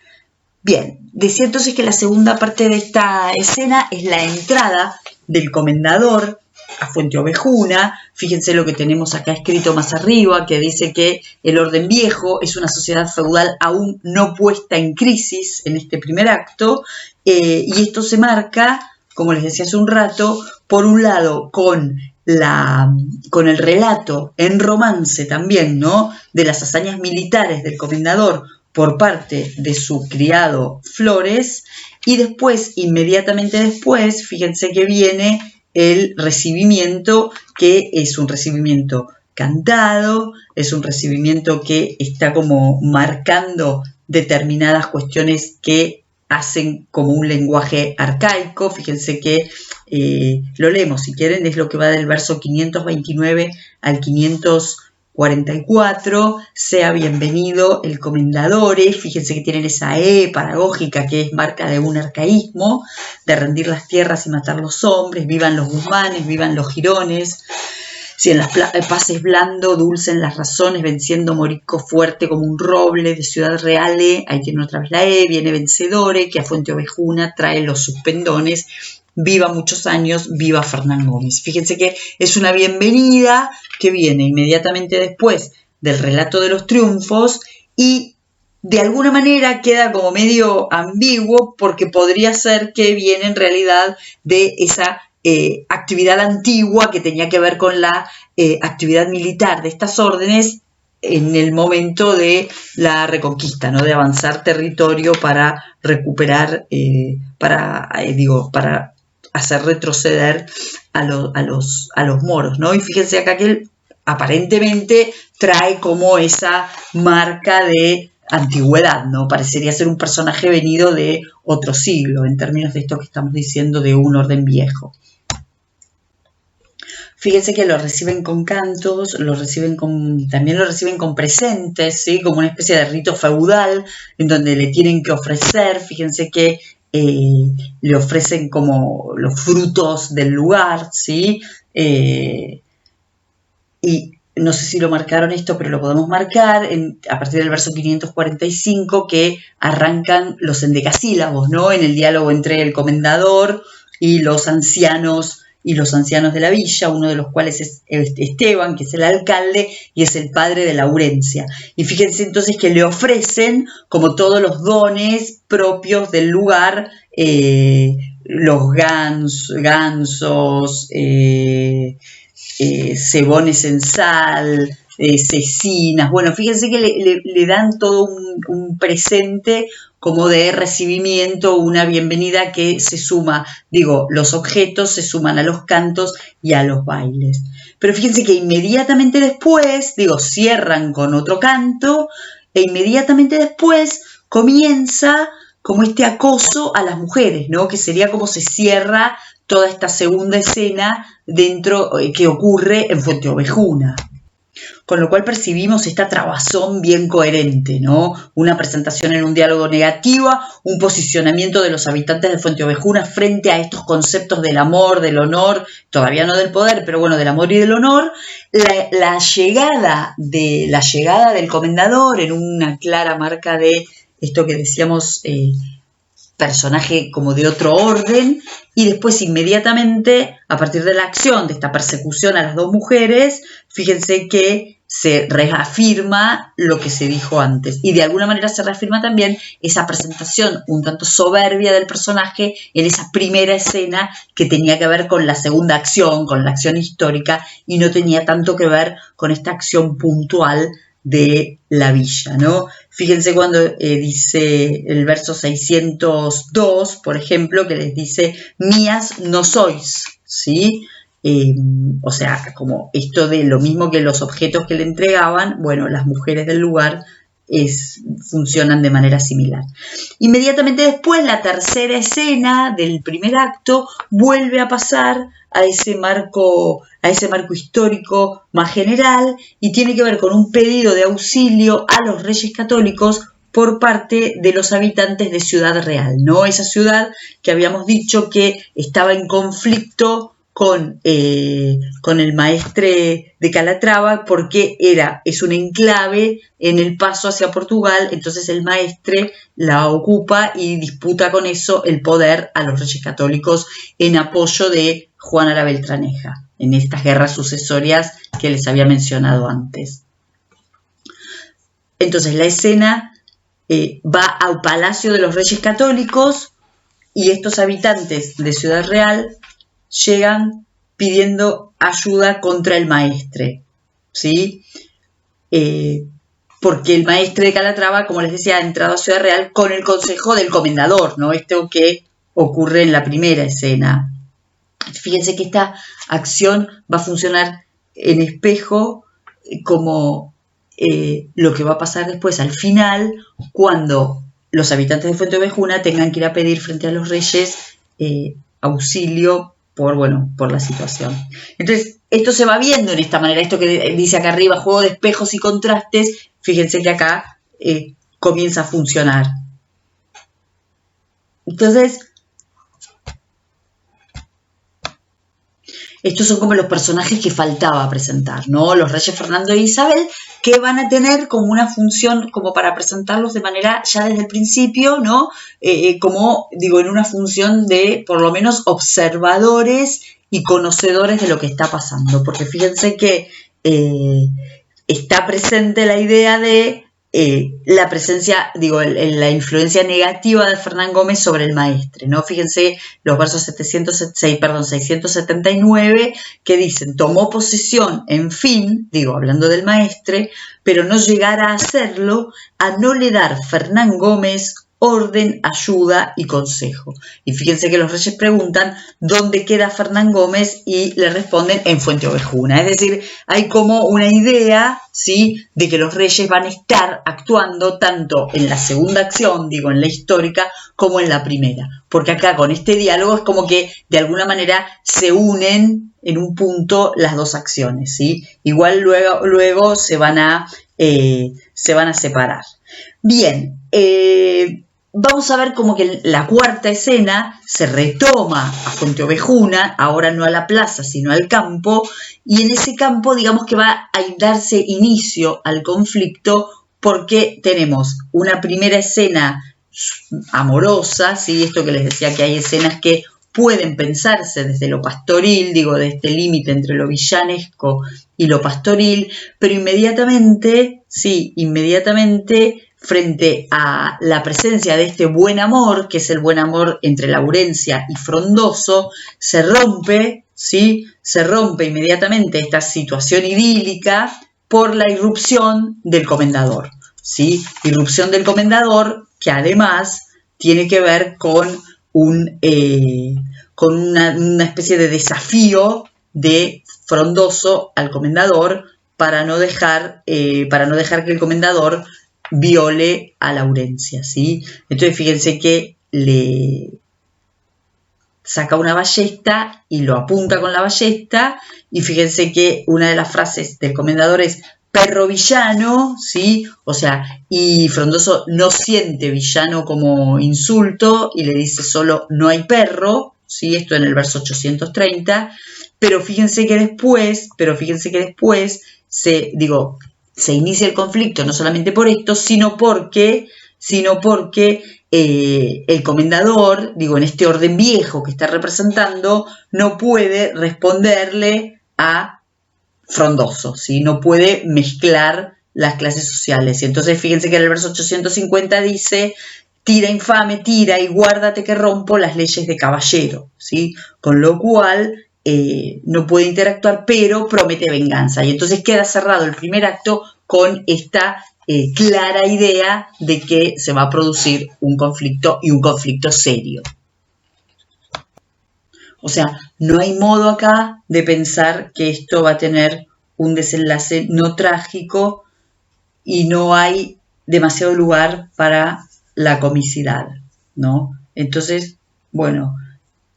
Bien, decía entonces que la segunda parte de esta escena es la entrada del comendador a Fuenteovejuna. Fíjense lo que tenemos acá escrito más arriba, que dice que el orden viejo es una sociedad feudal aún no puesta en crisis en este primer acto, y esto se marca, como les decía hace un rato, por un lado con el relato en romance también, ¿no?, de las hazañas militares del comendador por parte de su criado Flores, y después, inmediatamente después, fíjense que viene el recibimiento, que es un recibimiento cantado, es un recibimiento que está como marcando determinadas cuestiones que hacen como un lenguaje arcaico. Fíjense que lo leemos si quieren, es lo que va del verso 529 al 544, sea bienvenido el comendadore. Fíjense que tienen esa E paragógica que es marca de un arcaísmo, de rendir las tierras y matar los hombres, vivan los guzmanes, vivan los girones. Si en las paces blando, dulce en las razones, venciendo morisco fuerte como un roble, de Ciudad Real, ahí tiene otra vez la E, viene vencedore, que a Fuente Ovejuna trae los suspendones, viva muchos años, viva Fernán Gómez. Fíjense que es una bienvenida que viene inmediatamente después del relato de los triunfos y de alguna manera queda como medio ambiguo porque podría ser que viene en realidad de esa actividad antigua que tenía que ver con la actividad militar de estas órdenes en el momento de la reconquista, ¿no? De avanzar territorio para recuperar, para hacer retroceder a los moros, ¿no? Y fíjense acá que él aparentemente trae como esa marca de antigüedad, ¿no? Parecería ser un personaje venido de otro siglo, en términos de esto que estamos diciendo de un orden viejo. Fíjense que lo reciben con cantos, también lo reciben con presentes, ¿sí? Como una especie de rito feudal en donde le tienen que ofrecer. Fíjense que le ofrecen como los frutos del lugar, ¿sí? Y no sé si lo marcaron esto, pero lo podemos marcar a partir del verso 545, que arrancan los endecasílabos, ¿no? En el diálogo entre el comendador y los ancianos de la villa, uno de los cuales es Esteban, que es el alcalde y es el padre de Laurencia. Y fíjense entonces que le ofrecen como todos los dones propios del lugar, los gansos, cebones en sal, cecinas. Bueno, fíjense que le dan todo un presente como de recibimiento, una bienvenida que se suma, los objetos se suman a los cantos y a los bailes. Pero fíjense que inmediatamente después, cierran con otro canto e inmediatamente después comienza como este acoso a las mujeres, ¿no? Que sería como se cierra toda esta segunda escena que ocurre en Fuente Ovejuna. Con lo cual percibimos esta trabazón bien coherente, ¿no? Una presentación en un diálogo negativa, un posicionamiento de los habitantes de Fuente Ovejuna frente a estos conceptos del amor, del honor, todavía no del poder, pero bueno, del amor y del honor, la llegada del comendador en una clara marca de esto que decíamos, personaje como de otro orden, y después inmediatamente, a partir de la acción de esta persecución a las dos mujeres, fíjense que se reafirma lo que se dijo antes, y de alguna manera se reafirma también esa presentación un tanto soberbia del personaje en esa primera escena que tenía que ver con la segunda acción, con la acción histórica, y no tenía tanto que ver con esta acción puntual de la villa, ¿no? Fíjense cuando dice el verso 602, por ejemplo, que les dice, mías no sois, ¿sí? O sea, como esto de lo mismo que los objetos que le entregaban, bueno, las mujeres del lugar funcionan de manera similar. Inmediatamente después, la tercera escena del primer acto vuelve a pasar a ese marco histórico más general y tiene que ver con un pedido de auxilio a los reyes católicos por parte de los habitantes de Ciudad Real, ¿no? Esa ciudad que habíamos dicho que estaba en conflicto con el maestre de Calatrava porque es un enclave en el paso hacia Portugal, entonces el maestre la ocupa y disputa con eso el poder a los reyes católicos en apoyo de Juana la Beltraneja, en estas guerras sucesorias que les había mencionado antes. Entonces la escena va al Palacio de los Reyes Católicos y estos habitantes de Ciudad Real llegan pidiendo ayuda contra el maestre, ¿sí? Porque el maestre de Calatrava, como les decía, ha entrado a Ciudad Real con el consejo del comendador, ¿no? Esto que ocurre en la primera escena. Fíjense que esta acción va a funcionar en espejo como lo que va a pasar después al final, cuando los habitantes de Fuente Ovejuna tengan que ir a pedir frente a los reyes auxilio por la situación. Entonces, esto se va viendo en esta manera, esto que dice acá arriba, juego de espejos y contrastes, fíjense que acá comienza a funcionar. Entonces, estos son como los personajes que faltaba presentar, ¿no? Los reyes Fernando e Isabel, que van a tener como una función como para presentarlos de manera ya desde el principio, ¿no? Como digo, en una función de por lo menos observadores y conocedores de lo que está pasando, porque fíjense que está presente la idea de la presencia, la influencia negativa de Fernán Gómez sobre el maestre, ¿no? Fíjense los versos 679 que dicen, tomó posesión, en fin, hablando del maestre, pero no llegara a hacerlo, a no le dar Fernán Gómez orden, ayuda y consejo. Y fíjense que los reyes preguntan ¿dónde queda Fernán Gómez? Y le responden en Fuente Ovejuna. Es decir, hay como una idea, ¿sí?, de que los reyes van a estar actuando tanto en la segunda acción, en la histórica, como en la primera. Porque acá con este diálogo es como que de alguna manera se unen en un punto las dos acciones, ¿sí? Igual luego se van a separar. Bien, vamos a ver como que la cuarta escena se retoma a Fuente Ovejuna, ahora no a la plaza, sino al campo, y en ese campo, digamos que va a darse inicio al conflicto, porque tenemos una primera escena amorosa, ¿sí? Esto que les decía que hay escenas que pueden pensarse desde lo pastoril, de este límite entre lo villanesco y lo pastoril, pero inmediatamente, frente a la presencia de este buen amor, que es el buen amor entre Laurencia y Frondoso, se rompe inmediatamente esta situación idílica por la irrupción del comendador, ¿sí? Irrupción del comendador que además tiene que ver con una especie de desafío de Frondoso al comendador para no dejar que el comendador viole a Laurencia, ¿sí? Entonces fíjense que le saca una ballesta y lo apunta con la ballesta, y fíjense que una de las frases del comendador es perro villano, ¿sí? O sea, y Frondoso no siente villano como insulto y le dice solo no hay perro, ¿sí? Esto en el verso 830, pero fíjense que después se inicia el conflicto no solamente por esto, sino porque el comendador, en este orden viejo que está representando, no puede responderle a Frondoso, ¿sí? No puede mezclar las clases sociales. Y entonces fíjense que en el verso 850 dice, tira infame, tira y guárdate que rompo las leyes de caballero, ¿sí? Con lo cual no puede interactuar, pero promete venganza. Y entonces queda cerrado el primer acto con esta clara idea de que se va a producir un conflicto, y un conflicto serio. O sea, no hay modo acá de pensar que esto va a tener un desenlace no trágico, y no hay demasiado lugar para la comicidad, ¿no? Entonces, bueno,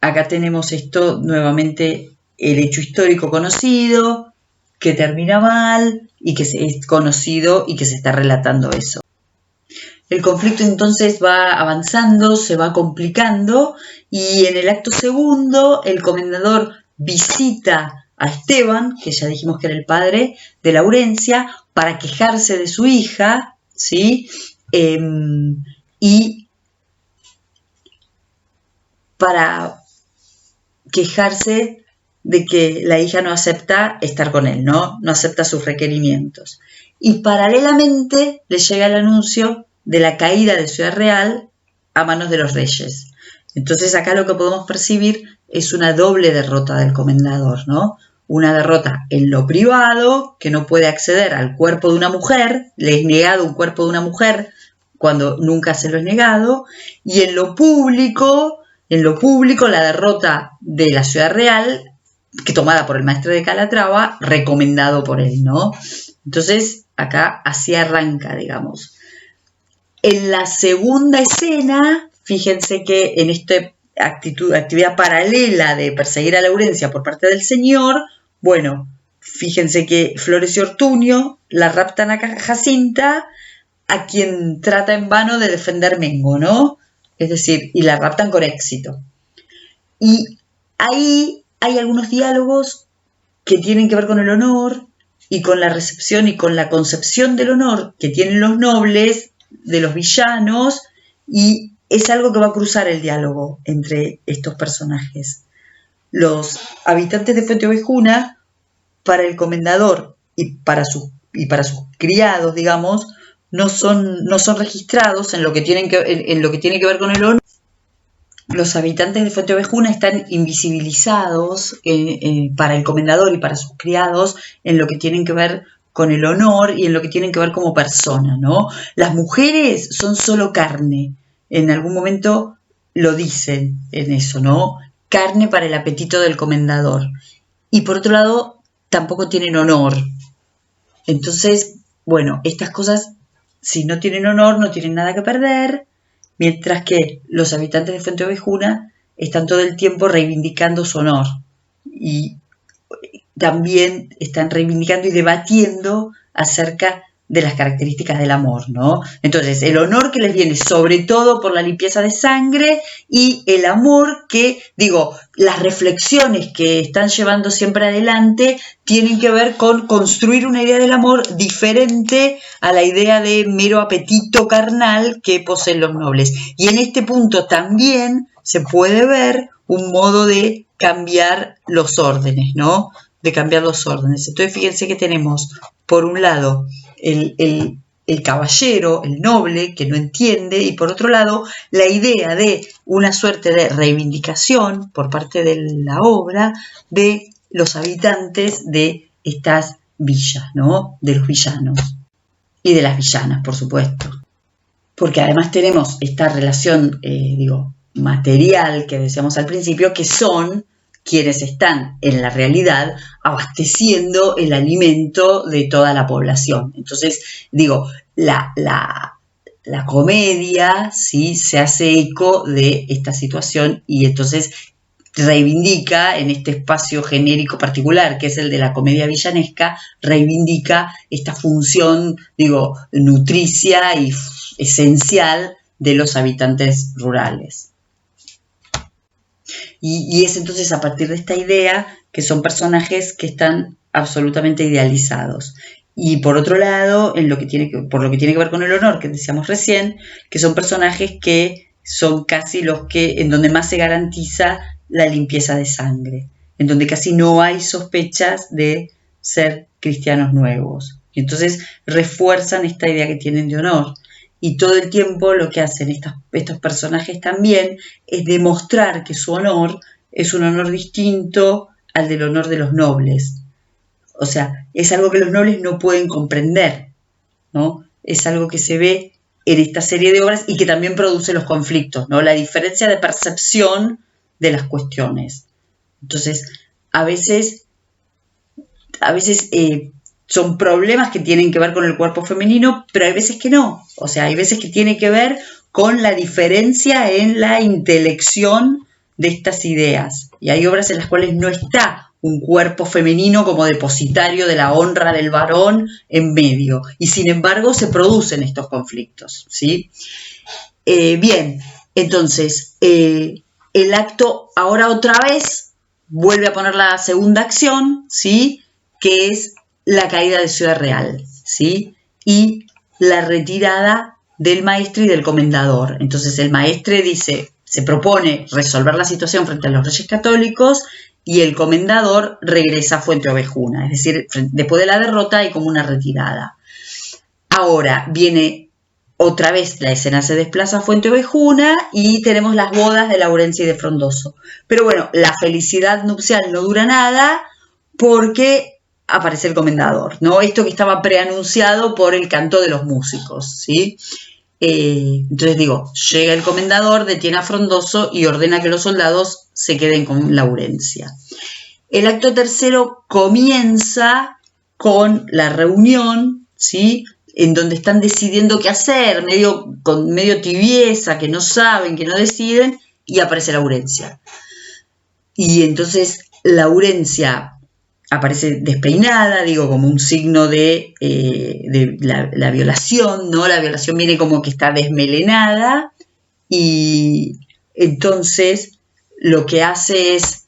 acá tenemos esto nuevamente, el hecho histórico conocido, que termina mal y que es conocido y que se está relatando eso. El conflicto entonces va avanzando, se va complicando, y en el acto segundo el comendador visita a Esteban, que ya dijimos que era el padre de Laurencia, para quejarse de su hija, ¿sí? Y para quejarse de que la hija no acepta estar con él, no acepta sus requerimientos. Y paralelamente le llega el anuncio de la caída de Ciudad Real a manos de los reyes. Entonces acá lo que podemos percibir es una doble derrota del comendador, ¿no? Una derrota en lo privado, que no puede acceder al cuerpo de una mujer, le es negado un cuerpo de una mujer cuando nunca se lo es negado, y en lo público, en lo público la derrota de la ciudad real, que tomada por el maestre de Calatrava, recomendado por él, ¿no? Entonces, acá así arranca, digamos. En la segunda escena, fíjense que en esta actividad paralela de perseguir a Laurencia por parte del señor, bueno, fíjense que Flores y Ortuño la raptan a Jacinta, a quien trata en vano de defender Mengo, ¿no? Es decir, y la raptan con éxito. Y ahí hay algunos diálogos que tienen que ver con el honor y con la recepción y con la concepción del honor que tienen los nobles de los villanos, y es algo que va a cruzar el diálogo entre estos personajes. Los habitantes de Fuente Ovejuna, para el comendador y para sus criados, digamos, no son registrados en lo que tiene que ver con el honor. Los habitantes de Fuente Ovejuna están invisibilizados para el comendador y para sus criados en lo que tienen que ver con el honor y en lo que tienen que ver como persona, ¿no? Las mujeres son solo carne. En algún momento lo dicen en eso, ¿no? Carne para el apetito del comendador. Y por otro lado, tampoco tienen honor. Entonces, bueno, estas cosas, si no tienen honor, no tienen nada que perder, mientras que los habitantes de Fuente Ovejuna están todo el tiempo reivindicando su honor. Y también están reivindicando y debatiendo acerca de las características del amor, ¿no? Entonces, el honor que les viene sobre todo por la limpieza de sangre, y el amor que, las reflexiones que están llevando siempre adelante tienen que ver con construir una idea del amor diferente a la idea de mero apetito carnal que poseen los nobles. Y en este punto también se puede ver un modo de cambiar los órdenes, ¿no? De cambiar los órdenes. Entonces, fíjense que tenemos, por un lado, el caballero, el noble, que no entiende, y por otro lado, la idea de una suerte de reivindicación por parte de la obra de los habitantes de estas villas, ¿no? De los villanos y de las villanas, por supuesto. Porque además tenemos esta relación, material que decíamos al principio, que son quienes están en la realidad abasteciendo el alimento de toda la población. Entonces, la comedia, ¿sí?, se hace eco de esta situación, y entonces reivindica en este espacio genérico particular, que es el de la comedia villanesca, reivindica esta función, nutricia y esencial de los habitantes rurales. Y es entonces a partir de esta idea que son personajes que están absolutamente idealizados. Y por otro lado, por lo que tiene que ver con el honor, que decíamos recién, que son personajes que son casi en donde más se garantiza la limpieza de sangre, en donde casi no hay sospechas de ser cristianos nuevos. Y entonces refuerzan esta idea que tienen de honor. Y todo el tiempo lo que hacen estos personajes también es demostrar que su honor es un honor distinto al del honor de los nobles. O sea, es algo que los nobles no pueden comprender, ¿no? Es algo que se ve en esta serie de obras y que también produce los conflictos, ¿no? La diferencia de percepción de las cuestiones. Entonces, a veces son problemas que tienen que ver con el cuerpo femenino, pero hay veces que no. O sea, hay veces que tiene que ver con la diferencia en la intelección de estas ideas. Y hay obras en las cuales no está un cuerpo femenino como depositario de la honra del varón en medio. Y sin embargo se producen estos conflictos, ¿sí? Bien, entonces, el acto ahora otra vez vuelve a poner la segunda acción, ¿sí?, que es la caída de Ciudad Real, ¿sí?, y la retirada del maestre y del comendador. Entonces el maestre se propone resolver la situación frente a los Reyes Católicos, y el comendador regresa a Fuente Ovejuna, es decir, después de la derrota hay como una retirada. Ahora viene otra vez, la escena se desplaza a Fuente Ovejuna y tenemos las bodas de Laurencia y de Frondoso. Pero bueno, la felicidad nupcial no dura nada porque aparece el comendador, ¿no? Esto que estaba preanunciado por el canto de los músicos, ¿sí? Entonces digo, llega el comendador, detiene a Frondoso y ordena que los soldados se queden con Laurencia. El acto tercero comienza con la reunión, ¿sí?, en donde están decidiendo qué hacer, con medio tibieza, que no saben, que no deciden, y aparece Laurencia. Y entonces Laurencia aparece despeinada, como un signo de la violación, ¿no? La violación viene como que está desmelenada, y entonces lo que hace es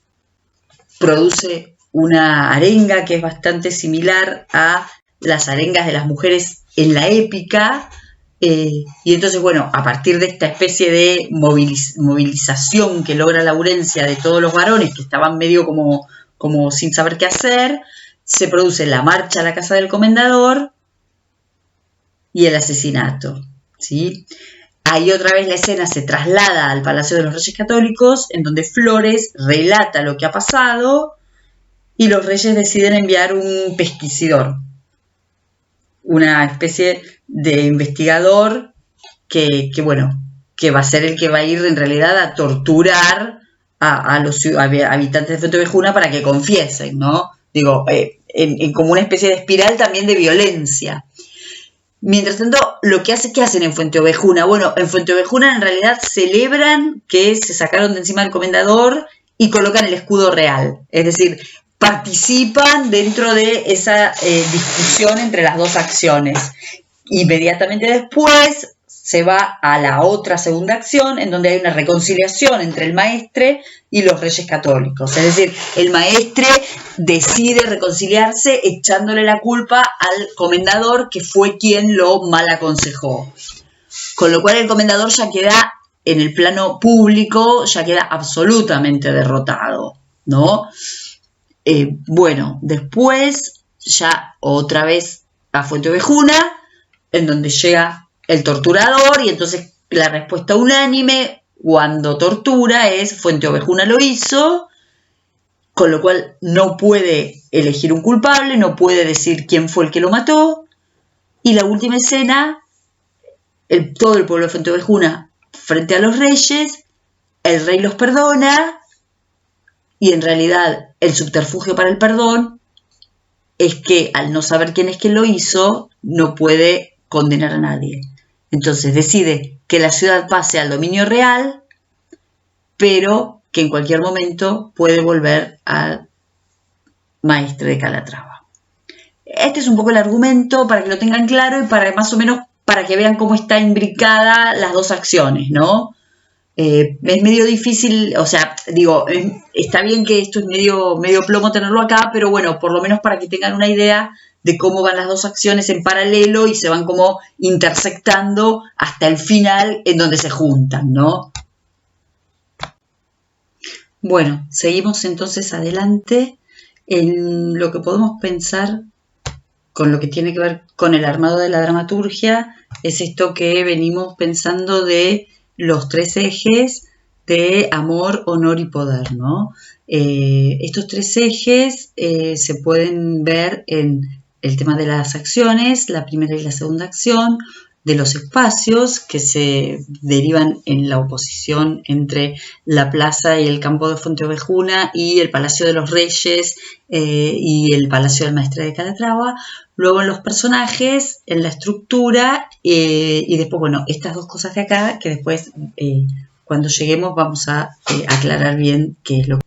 produce una arenga que es bastante similar a las arengas de las mujeres en la épica, y entonces, bueno, a partir de esta especie de movilización que logra Laurencia de todos los varones que estaban medio como sin saber qué hacer, se produce la marcha a la casa del comendador y el asesinato, ¿sí? Ahí otra vez la escena se traslada al Palacio de los Reyes Católicos, en donde Flores relata lo que ha pasado y los reyes deciden enviar un pesquisidor, una especie de investigador que va a ser el que va a ir en realidad a torturar a los habitantes de Fuenteovejuna para que confiesen, ¿no? En como una especie de espiral también de violencia. Mientras tanto, ¿qué hacen en Fuenteovejuna? Bueno, en Fuenteovejuna en realidad celebran que se sacaron de encima del comendador y colocan el escudo real. Es decir, participan dentro de esa discusión entre las dos acciones. Inmediatamente después se va a la otra segunda acción, en donde hay una reconciliación entre el maestre y los reyes católicos. Es decir, el maestre decide reconciliarse echándole la culpa al comendador, que fue quien lo mal aconsejó. Con lo cual el comendador ya queda, en el plano público, ya queda absolutamente derrotado, ¿no? Después ya otra vez a Fuenteovejuna, en donde llega el torturador, y entonces la respuesta unánime cuando tortura es Fuenteovejuna lo hizo, con lo cual no puede elegir un culpable, no puede decir quién fue el que lo mató, y la última escena, todo el pueblo de Fuenteovejuna frente a los reyes, el rey los perdona, y en realidad el subterfugio para el perdón es que al no saber quién es quien lo hizo, no puede condenar a nadie. Entonces decide que la ciudad pase al dominio real, pero que en cualquier momento puede volver al maestre de Calatrava. Este es un poco el argumento para que lo tengan claro y para más o menos para que vean cómo está imbricada las dos acciones, ¿no? Es medio difícil, está bien que esto es medio plomo tenerlo acá, pero bueno, por lo menos para que tengan una idea de cómo van las dos acciones en paralelo y se van como intersectando hasta el final en donde se juntan, ¿no? Bueno, seguimos entonces adelante en lo que podemos pensar con lo que tiene que ver con el armado de la dramaturgia, es esto que venimos pensando de los tres ejes de amor, honor y poder, ¿no? Estos tres ejes se pueden ver en el tema de las acciones, la primera y la segunda acción, de los espacios que se derivan en la oposición entre la plaza y el campo de Fuenteovejuna y el Palacio de los Reyes y el Palacio del Maestre de Calatrava, luego en los personajes, en la estructura y después, bueno, estas dos cosas de acá que después cuando lleguemos vamos a aclarar bien qué es lo que...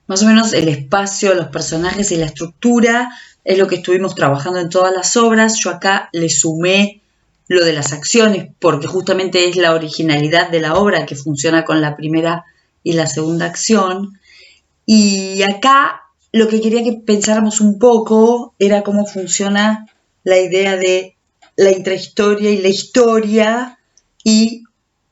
Más o menos el espacio, los personajes y la estructura es lo que estuvimos trabajando en todas las obras. Yo acá le sumé lo de las acciones porque justamente es la originalidad de la obra que funciona con la primera y la segunda acción. Y acá lo que quería que pensáramos un poco era cómo funciona la idea de la intrahistoria y la historia y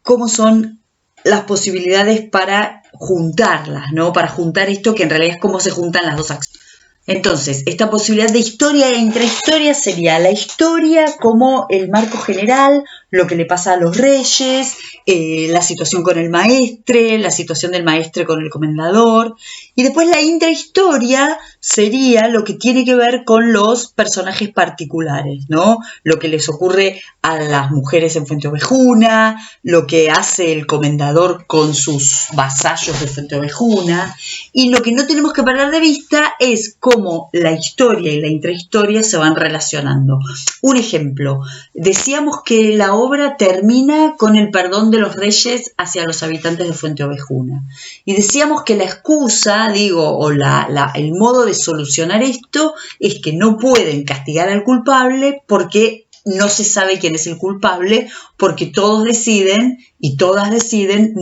cómo son las posibilidades para juntarlas, ¿no? Para juntar esto que en realidad es cómo se juntan las dos acciones. Entonces, esta posibilidad de historia e intrahistoria sería la historia como el marco general, lo que le pasa a los reyes, la situación con el maestre, la situación del maestre con el comendador, y después la intrahistoria sería lo que tiene que ver con los personajes particulares, ¿no? Lo que les ocurre a las mujeres en Fuenteovejuna, lo que hace el comendador con sus vasallos de Fuenteovejuna, y lo que no tenemos que perder de vista es cómo la historia y la intrahistoria se van relacionando. Un ejemplo, decíamos que la obra termina con el perdón de los reyes hacia los habitantes de Fuenteovejuna, y decíamos que la excusa, o el modo de solucionar esto es que no pueden castigar al culpable porque no se sabe quién es el culpable, porque todos deciden y todas deciden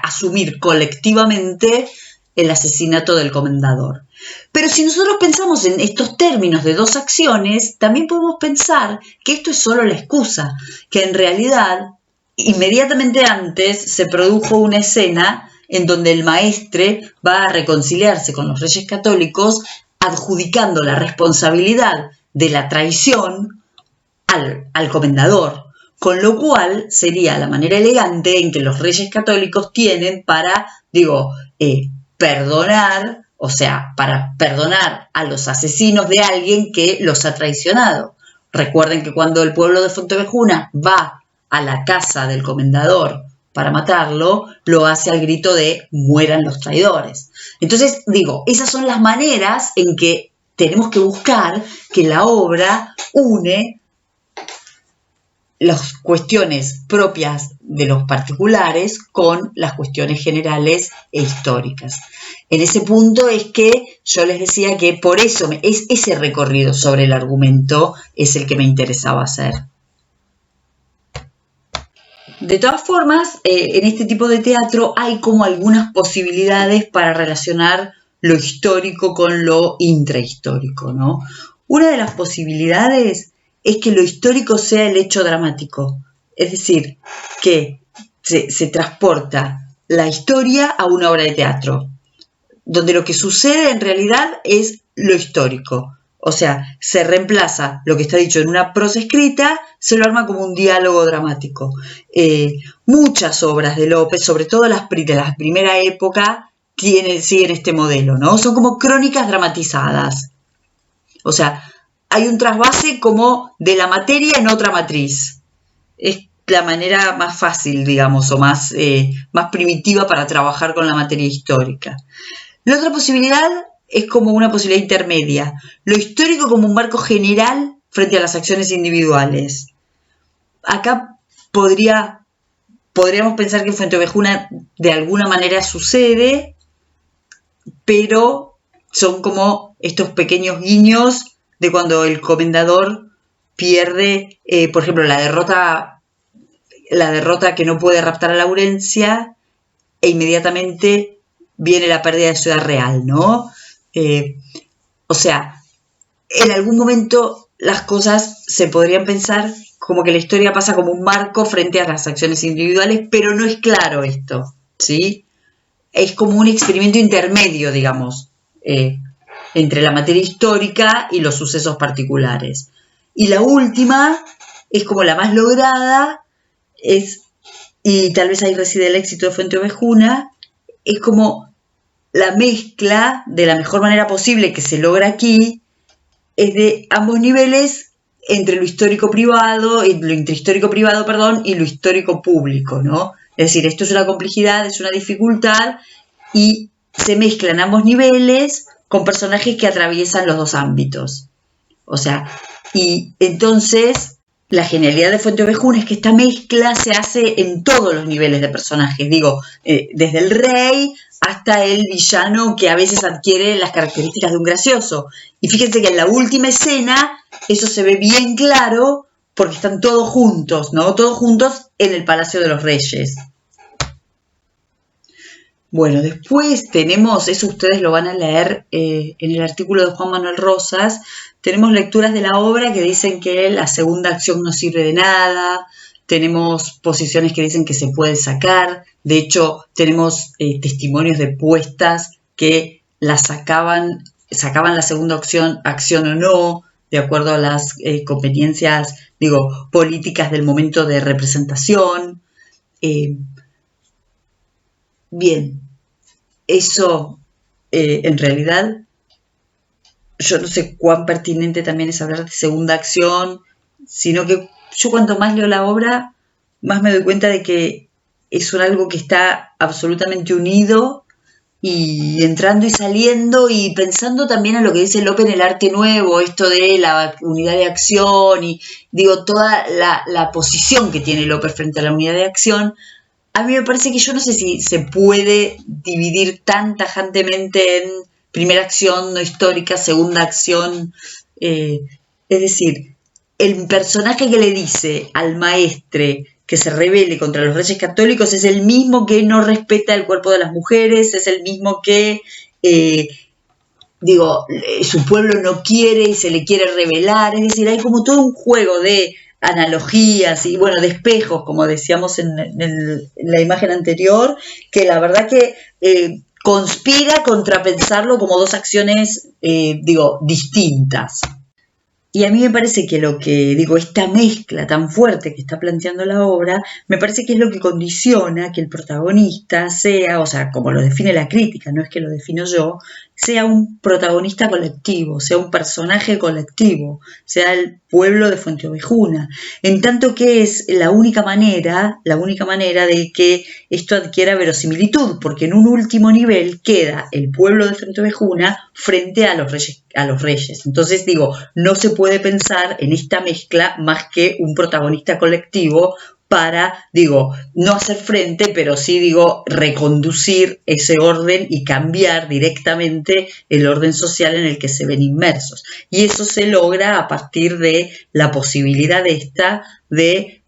asumir colectivamente el asesinato del comendador. Pero si nosotros pensamos en estos términos de dos acciones, también podemos pensar que esto es solo la excusa, que en realidad inmediatamente antes se produjo una escena en donde el maestre va a reconciliarse con los reyes católicos adjudicando la responsabilidad de la traición al comendador, con lo cual sería la manera elegante en que los reyes católicos tienen para, perdonar, para perdonar a los asesinos de alguien que los ha traicionado. Recuerden que cuando el pueblo de Fuenteovejuna va a la casa del comendador para matarlo, lo hace al grito de mueran los traidores. Entonces, esas son las maneras en que tenemos que buscar que la obra une las cuestiones propias de los particulares con las cuestiones generales e históricas. En ese punto es que yo les decía que por eso es ese recorrido sobre el argumento es el que me interesaba hacer. De todas formas, en este tipo de teatro hay como algunas posibilidades para relacionar lo histórico con lo intrahistórico, ¿no? Una de las posibilidades es que lo histórico sea el hecho dramático, es decir, que se transporta la historia a una obra de teatro, donde lo que sucede en realidad es lo histórico. O sea, se reemplaza lo que está dicho en una prosa escrita, se lo arma como un diálogo dramático. Muchas obras de López, sobre todo las de la primera época, siguen este modelo, ¿no? Son como crónicas dramatizadas. O sea, hay un trasvase como de la materia en otra matriz. Es la manera más fácil, o más primitiva para trabajar con la materia histórica. La otra posibilidad es como una posibilidad intermedia. Lo histórico como un marco general frente a las acciones individuales. Acá podríamos pensar que en Fuenteovejuna de alguna manera sucede, pero son como estos pequeños guiños de cuando el comendador pierde, por ejemplo, la derrota que no puede raptar a Laurencia e inmediatamente viene la pérdida de Ciudad Real, ¿no? O sea, en algún momento las cosas se podrían pensar como que la historia pasa como un marco frente a las acciones individuales, pero no es claro esto, ¿sí? Es como un experimento intermedio, entre la materia histórica y los sucesos particulares. Y la última es como la más lograda, y tal vez ahí reside el éxito de Fuenteovejuna, es como la mezcla de la mejor manera posible que se logra aquí, es de ambos niveles entre lo histórico privado, lo intrahistórico privado, y lo histórico público, ¿no? Es decir, esto es una complejidad, es una dificultad, y se mezclan ambos niveles con personajes que atraviesan los dos ámbitos. O sea, y entonces la genialidad de Fuenteovejuna es que esta mezcla se hace en todos los niveles de personajes, desde el rey hasta el villano que a veces adquiere las características de un gracioso. Y fíjense que en la última escena eso se ve bien claro porque están todos juntos, ¿no? Todos juntos en el Palacio de los Reyes. Bueno, después tenemos, eso ustedes lo van a leer en el artículo de Juan Manuel Rosas, tenemos lecturas de la obra que dicen que la segunda acción no sirve de nada, tenemos posiciones que dicen que se puede sacar, de hecho tenemos testimonios de puestas que la sacaban la segunda acción o no, de acuerdo a las conveniencias, políticas del momento de representación. Bien, eso en realidad yo no sé cuán pertinente también es hablar de segunda acción, sino que yo cuanto más leo la obra, más me doy cuenta de que es algo que está absolutamente unido y entrando y saliendo y pensando también en lo que dice Lope en el arte nuevo, esto de la unidad de acción y digo, toda la posición que tiene Lope frente a la unidad de acción. A mí me parece que yo no sé si se puede dividir tan tajantemente en primera acción no histórica, segunda acción. Es decir, el personaje que le dice al maestre que se rebele contra los reyes católicos es el mismo que no respeta el cuerpo de las mujeres, es el mismo que, su pueblo no quiere y se le quiere rebelar. Es decir, hay como todo un juego de analogías y, bueno, de espejos, como decíamos en la imagen anterior, que la verdad que conspira contra pensarlo como dos acciones, distintas. Y a mí me parece que esta mezcla tan fuerte que está planteando la obra, me parece que es lo que condiciona que el protagonista sea, o sea, como lo define la crítica, no es que lo defino yo, sea un protagonista colectivo, sea un personaje colectivo, sea el pueblo de Fuenteovejuna, en tanto que es la única manera de que esto adquiera verosimilitud, porque en un último nivel queda el pueblo de Fuenteovejuna frente a los reyes. Entonces no se puede pensar en esta mezcla más que un protagonista colectivo para, no hacer frente, pero sí, reconducir ese orden y cambiar directamente el orden social en el que se ven inmersos. Y eso se logra a partir de la posibilidad de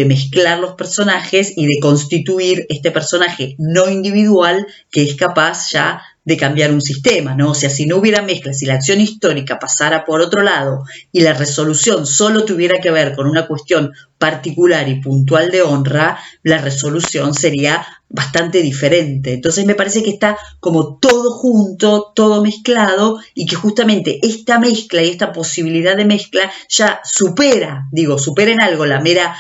mezclar los personajes y de constituir este personaje no individual que es capaz ya de cambiar un sistema, ¿no? O sea, si no hubiera mezcla, si la acción histórica pasara por otro lado y la resolución solo tuviera que ver con una cuestión particular y puntual de honra, la resolución sería bastante diferente. Entonces me parece que está como todo junto, todo mezclado, y que justamente esta mezcla y esta posibilidad de mezcla ya supera en algo la mera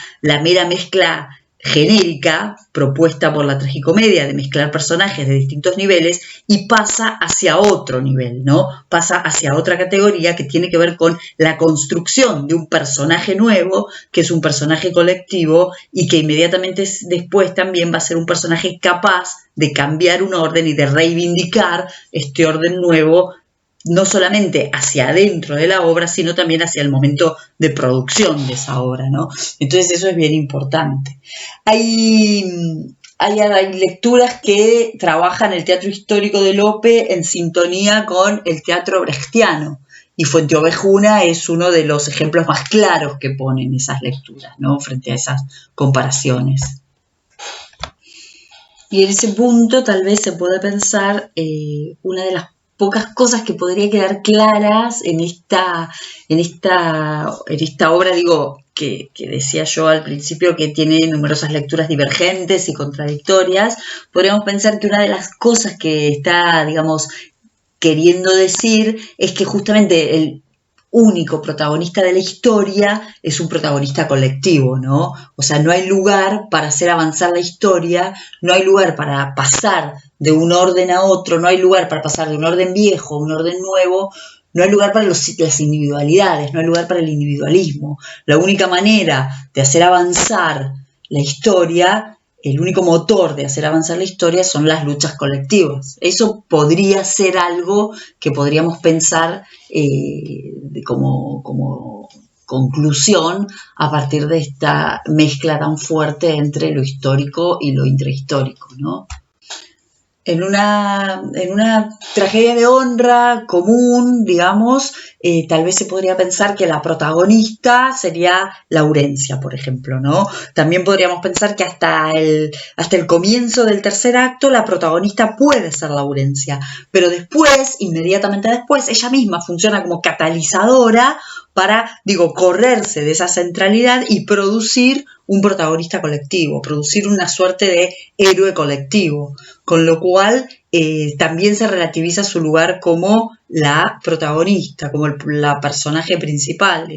mezcla genérica propuesta por la tragicomedia de mezclar personajes de distintos niveles y pasa hacia otro nivel, ¿no? Pasa hacia otra categoría que tiene que ver con la construcción de un personaje nuevo, que es un personaje colectivo y que inmediatamente después también va a ser un personaje capaz de cambiar un orden y de reivindicar este orden nuevo, no solamente hacia adentro de la obra, sino también hacia el momento de producción de esa obra, ¿no? Entonces eso es bien importante. Hay lecturas que trabajan el teatro histórico de Lope en sintonía con el teatro brechtiano, y Fuenteovejuna es uno de los ejemplos más claros que ponen esas lecturas, ¿no? Frente a esas comparaciones. Y en ese punto tal vez se puede pensar una de las pocas cosas que podría quedar claras en esta obra, que decía yo al principio que tiene numerosas lecturas divergentes y contradictorias. Podríamos pensar que una de las cosas que está, queriendo decir es que justamente el único protagonista de la historia es un protagonista colectivo, ¿no? O sea, no hay lugar para hacer avanzar la historia, no hay lugar para pasar de un orden a otro, no hay lugar para pasar de un orden viejo a un orden nuevo, no hay lugar para las individualidades, no hay lugar para el individualismo. La única manera de hacer avanzar la historia, el único motor de hacer avanzar la historia son las luchas colectivas. Eso podría ser algo que podríamos pensar como conclusión a partir de esta mezcla tan fuerte entre lo histórico y lo intrahistórico, ¿no? En una tragedia de honra común, tal vez se podría pensar que la protagonista sería Laurencia, por ejemplo, ¿no? También podríamos pensar que hasta el comienzo del tercer acto la protagonista puede ser Laurencia, pero después, inmediatamente después, ella misma funciona como catalizadora para, correrse de esa centralidad y producir un protagonista colectivo, producir una suerte de héroe colectivo, con lo cual también se relativiza su lugar como la protagonista, como la personaje principal,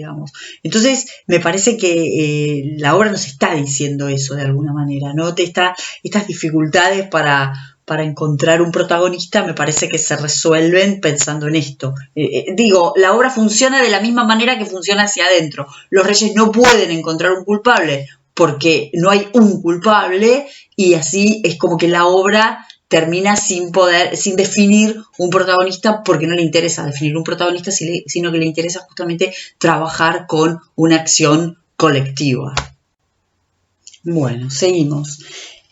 Entonces, me parece que la obra nos está diciendo eso de alguna manera, ¿no? Estas dificultades para para encontrar un protagonista me parece que se resuelven pensando en esto. Digo, la obra funciona de la misma manera que funciona hacia adentro. Los reyes no pueden encontrar un culpable porque no hay un culpable y así es como que la obra termina sin definir un protagonista porque no le interesa definir un protagonista, sino que le interesa justamente trabajar con una acción colectiva. Bueno, seguimos.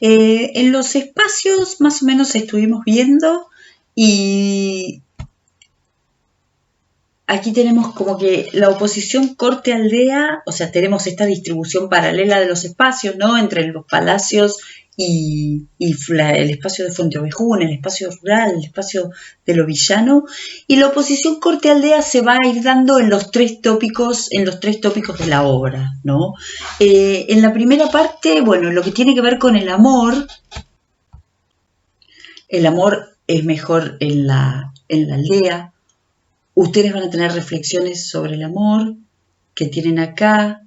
En los espacios más o menos estuvimos viendo y aquí tenemos como que la oposición corte-aldea, o sea, tenemos esta distribución paralela de los espacios, ¿no? Entre los palacios y el espacio de Fuente Ovejuna, el espacio rural, el espacio de lo villano, y la oposición corte-aldea se va a ir dando en los tres tópicos de la obra, ¿no? En la primera parte, bueno, lo que tiene que ver con el amor es mejor en la aldea. Ustedes van a tener reflexiones sobre el amor que tienen acá,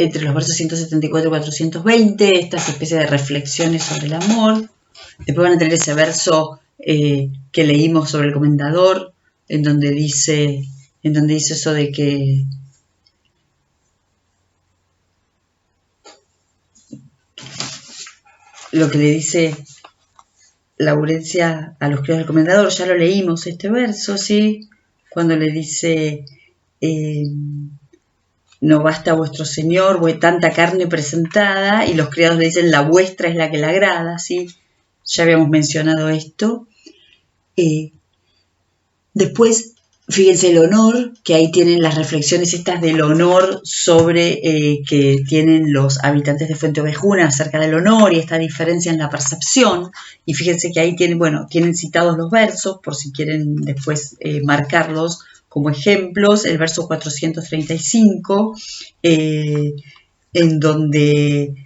entre los versos 174 y 420, estas especies de reflexiones sobre el amor. Después van a tener ese verso que leímos sobre el comendador, en donde dice eso de que lo que le dice Laurencia a los criados del comendador, ya lo leímos este verso, ¿sí? Cuando le dice, no basta vuestro señor, tanta carne presentada, y los criados le dicen, la vuestra es la que le agrada, ¿sí? Ya habíamos mencionado esto. Después, fíjense el honor, que ahí tienen las reflexiones estas del honor sobre que tienen los habitantes de Fuente Ovejuna acerca del honor y esta diferencia en la percepción. Y fíjense que ahí tienen citados los versos, por si quieren después marcarlos como ejemplos. El verso 435, en donde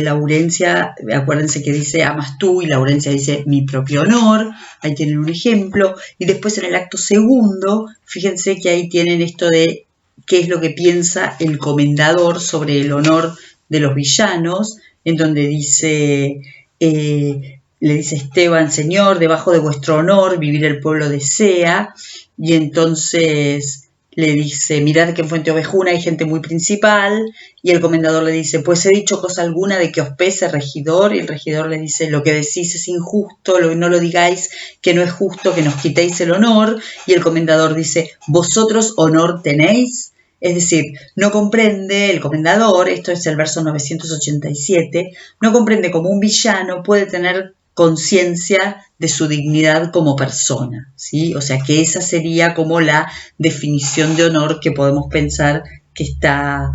Laurencia, acuérdense que dice amas tú y Laurencia dice mi propio honor, ahí tienen un ejemplo. Y después en el acto segundo, fíjense que ahí tienen esto de qué es lo que piensa el comendador sobre el honor de los villanos, en donde dice, le dice Esteban, señor, debajo de vuestro honor vivir el pueblo desea, y entonces le dice, mirad que en Fuente Ovejuna hay gente muy principal, y el comendador le dice, pues he dicho cosa alguna de que os pese, regidor, y el regidor le dice, lo que decís es injusto, no lo digáis, que no es justo que nos quitéis el honor, y el comendador dice, vosotros honor tenéis, es decir, no comprende el comendador, esto es el verso 987, no comprende cómo un villano puede tener conciencia de su dignidad como persona, ¿sí? O sea que esa sería como la definición de honor que podemos pensar que está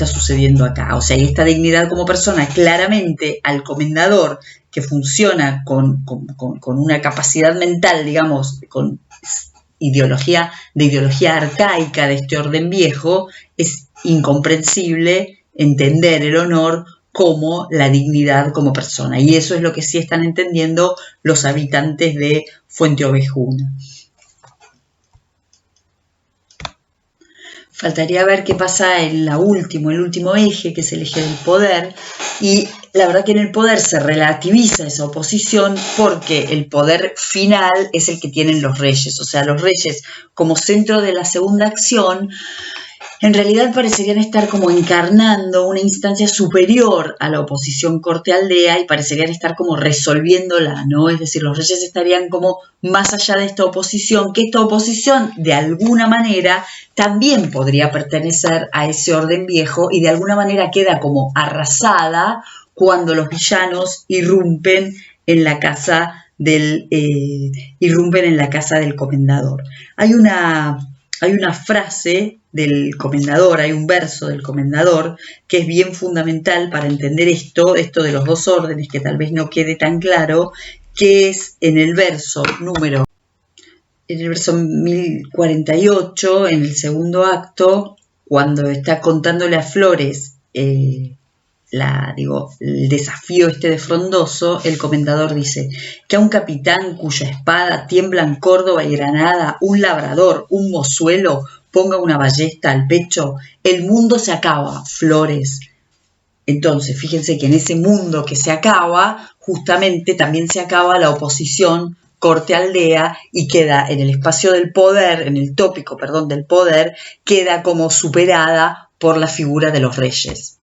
sucediendo acá. O sea, y esta dignidad como persona, claramente al comendador que funciona con una capacidad mental, digamos, con ideología arcaica de este orden viejo, es incomprensible entender el honor como la dignidad como persona. Y eso es lo que sí están entendiendo los habitantes de Fuente Ovejuna. Faltaría ver qué pasa en el último eje, que es el eje del poder. Y la verdad que en el poder se relativiza esa oposición porque el poder final es el que tienen los reyes. O sea, los reyes como centro de la segunda acción en realidad parecerían estar como encarnando una instancia superior a la oposición corte-aldea y parecerían estar como resolviéndola, ¿no? Es decir, los reyes estarían como más allá de esta oposición, que esta oposición de alguna manera también podría pertenecer a ese orden viejo y de alguna manera queda como arrasada cuando los villanos irrumpen en la casa del comendador. Hay una frase del comendador, hay un verso del comendador que es bien fundamental para entender esto de los dos órdenes, que tal vez no quede tan claro, que es en el verso 1048, en el segundo acto, cuando está contándole a Flores el desafío de Frondoso, el comendador dice que a un capitán cuya espada tiembla en Córdoba y Granada, un labrador, un mozuelo, ponga una ballesta al pecho, el mundo se acaba, Flores. Entonces, fíjense que en ese mundo que se acaba, justamente también se acaba la oposición corte-aldea y queda en el espacio del poder, en el tópico, perdón, del poder, queda como superada por la figura de los reyes.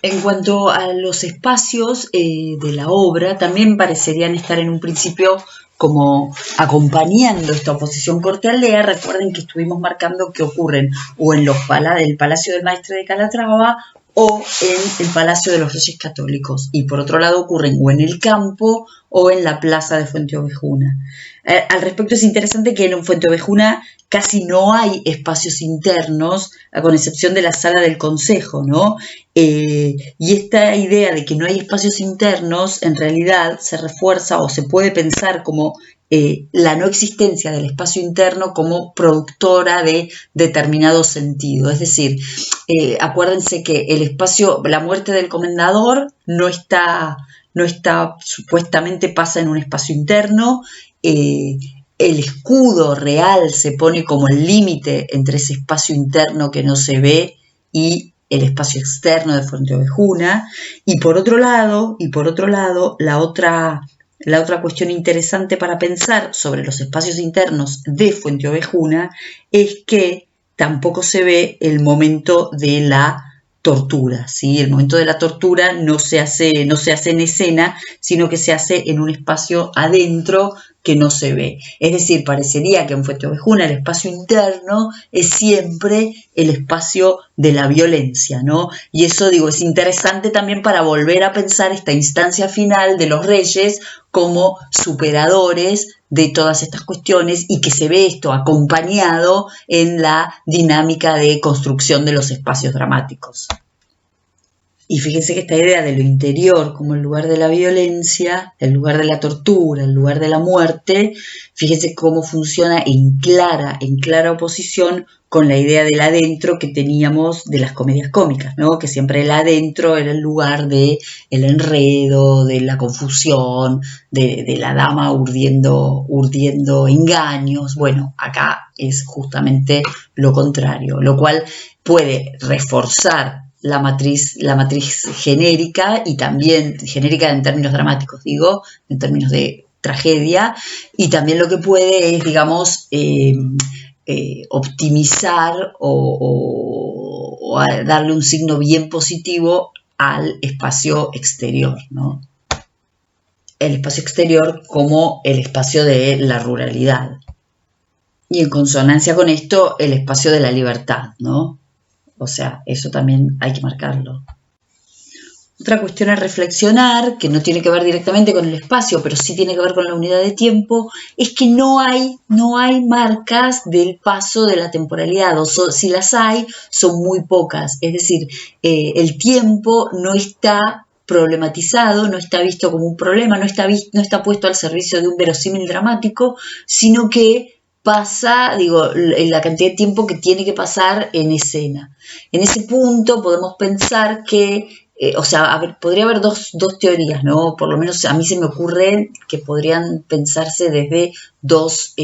En cuanto a los espacios de la obra, también parecerían estar en un principio como acompañando esta oposición corte-aldea. Recuerden que estuvimos marcando que ocurren o en el Palacio del Maestre de Calatrava o en el Palacio de los Reyes Católicos. Y por otro lado ocurren o en el campo o en la plaza de Fuenteovejuna. Al respecto es interesante que en Fuenteovejuna casi no hay espacios internos, con excepción de la sala del consejo, ¿no? Y esta idea de que no hay espacios internos, en realidad se refuerza o se puede pensar como la no existencia del espacio interno como productora de determinado sentido. Es decir, acuérdense que el espacio, la muerte del comendador no está, supuestamente pasa en un espacio interno. El escudo real se pone como el límite entre ese espacio interno que no se ve y el espacio externo de Fuenteovejuna. Y por otro lado, la otra cuestión interesante para pensar sobre los espacios internos de Fuenteovejuna es que tampoco se ve el momento de la tortura, ¿sí? El momento de la tortura no se hace en escena, sino que se hace en un espacio adentro que no se ve. Es decir, parecería que en Fuenteovejuna el espacio interno es siempre el espacio de la violencia, ¿no? Y eso, digo, es interesante también para volver a pensar esta instancia final de los reyes como superadores de todas estas cuestiones y que se ve esto acompañado en la dinámica de construcción de los espacios dramáticos. Y fíjense que esta idea de lo interior como el lugar de la violencia, el lugar de la tortura, el lugar de la muerte, fíjense cómo funciona en clara oposición con la idea del adentro que teníamos de las comedias cómicas, ¿no? Que siempre el adentro era el lugar del enredo, de la confusión, de la dama urdiendo engaños. Bueno, acá es justamente lo contrario, lo cual puede reforzar la matriz genérica y también genérica en términos dramáticos, digo, en términos de tragedia, y también lo que puede es, digamos, optimizar o darle un signo bien positivo al espacio exterior, ¿no? El espacio exterior como el espacio de la ruralidad. Y en consonancia con esto, el espacio de la libertad, ¿no? O sea, eso también hay que marcarlo. Otra cuestión a reflexionar, que no tiene que ver directamente con el espacio, pero sí tiene que ver con la unidad de tiempo, es que no hay marcas del paso de la temporalidad, o si las hay, son muy pocas. Es decir, el tiempo no está problematizado, no está visto como un problema, no está puesto al servicio de un verosímil dramático, sino que pasa, digo, la cantidad de tiempo que tiene que pasar en escena. En ese punto podemos pensar que, podría haber dos teorías, ¿no? Por lo menos a mí se me ocurre que podrían pensarse desde dos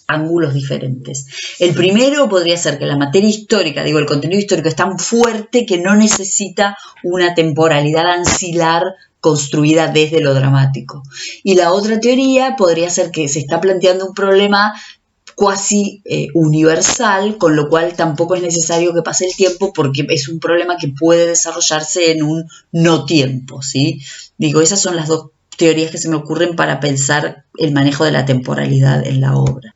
ángulos diferentes. El primero podría ser que la materia histórica, digo, el contenido histórico es tan fuerte que no necesita una temporalidad ancilar construida desde lo dramático. Y la otra teoría podría ser que se está planteando un problema cuasi universal, con lo cual tampoco es necesario que pase el tiempo porque es un problema que puede desarrollarse en un no tiempo, ¿sí? Digo, esas son las dos teorías que se me ocurren para pensar el manejo de la temporalidad en la obra.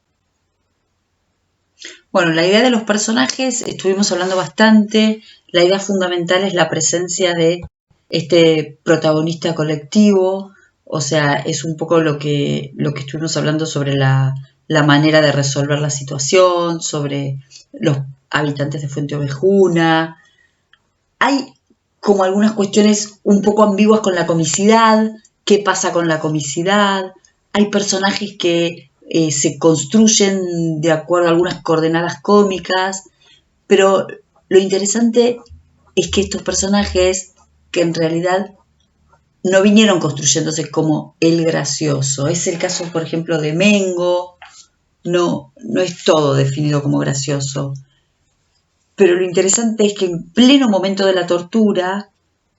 Bueno, la idea de los personajes, estuvimos hablando bastante. La idea fundamental es la presencia de este protagonista colectivo, o sea, es un poco lo que estuvimos hablando sobre la manera de resolver la situación, sobre los habitantes de Fuenteovejuna. Hay como algunas cuestiones un poco ambiguas con la comicidad. ¿Qué pasa con la comicidad? Hay personajes que se construyen de acuerdo a algunas coordenadas cómicas, pero lo interesante es que estos personajes que en realidad no vinieron construyéndose como el gracioso. Es el caso, por ejemplo, de Mengo. No es todo definido como gracioso. pero lo interesante es que en pleno momento de la tortura,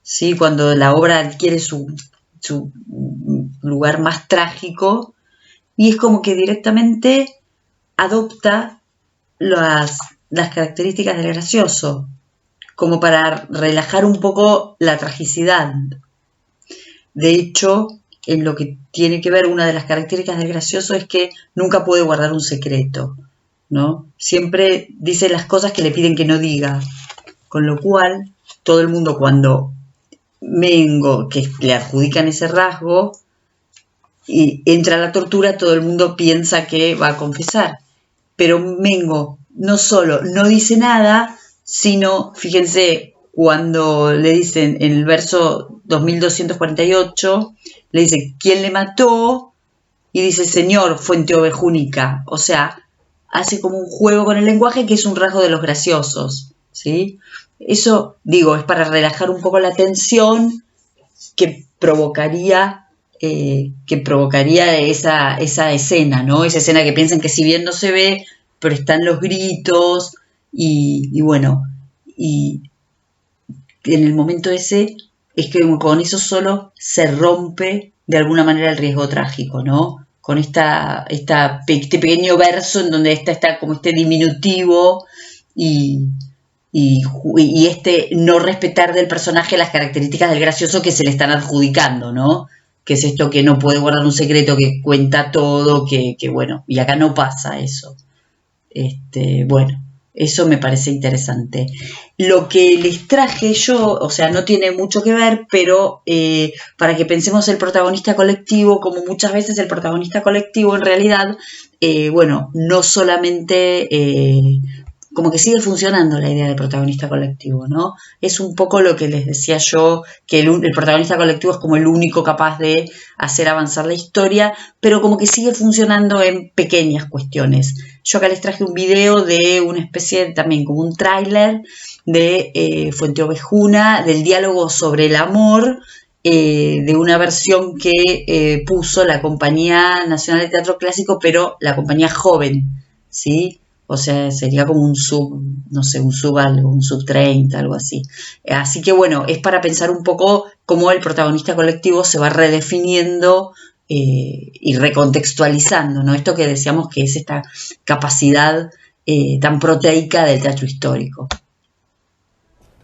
¿sí? Cuando la obra adquiere su lugar más trágico, y es como que directamente adopta las características del gracioso, como para relajar un poco la tragicidad. De hecho, en lo que tiene que ver, una de las características del gracioso es que nunca puede guardar un secreto, ¿no? Siempre dice las cosas que le piden que no diga, con lo cual todo el mundo, cuando Mengo, que le adjudican ese rasgo, y entra a la tortura, todo el mundo piensa que va a confesar. Pero Mengo no solo no dice nada, sino, fíjense, cuando le dicen en el verso 2248, le dice, ¿quién le mató? Y dice, Señor, fuente ovejúnica. O sea, hace como un juego con el lenguaje que es un rasgo de los graciosos, ¿sí? Eso, digo, es para relajar un poco la tensión que provocaría esa escena, ¿no? Esa escena que piensan que si bien no se ve, pero están los gritos y bueno, y en el momento ese es que con eso solo se rompe de alguna manera el riesgo trágico, ¿no? Con este pequeño verso en donde está como este diminutivo y este no respetar del personaje las características del gracioso que se le están adjudicando, ¿no? Que es esto que no puede guardar un secreto, que cuenta todo, que bueno, y acá no pasa eso. Bueno, eso me parece interesante. Lo que les traje yo, o sea, no tiene mucho que ver, pero para que pensemos el protagonista colectivo, como muchas veces el protagonista colectivo en realidad, bueno, no solamente como que sigue funcionando la idea de protagonista colectivo, ¿no? Es un poco lo que les decía yo, que el protagonista colectivo es como el único capaz de hacer avanzar la historia, pero como que sigue funcionando en pequeñas cuestiones. Yo acá les traje un video de una especie de, también como un tráiler de Fuente Ovejuna, del diálogo sobre el amor, de una versión que puso la Compañía Nacional de Teatro Clásico, pero la compañía joven, ¿sí? O sea, sería como un sub, no sé, un sub 30, algo así. Así que bueno, es para pensar un poco cómo el protagonista colectivo se va redefiniendo y recontextualizando, ¿no? Esto que decíamos que es esta capacidad tan proteica del teatro histórico.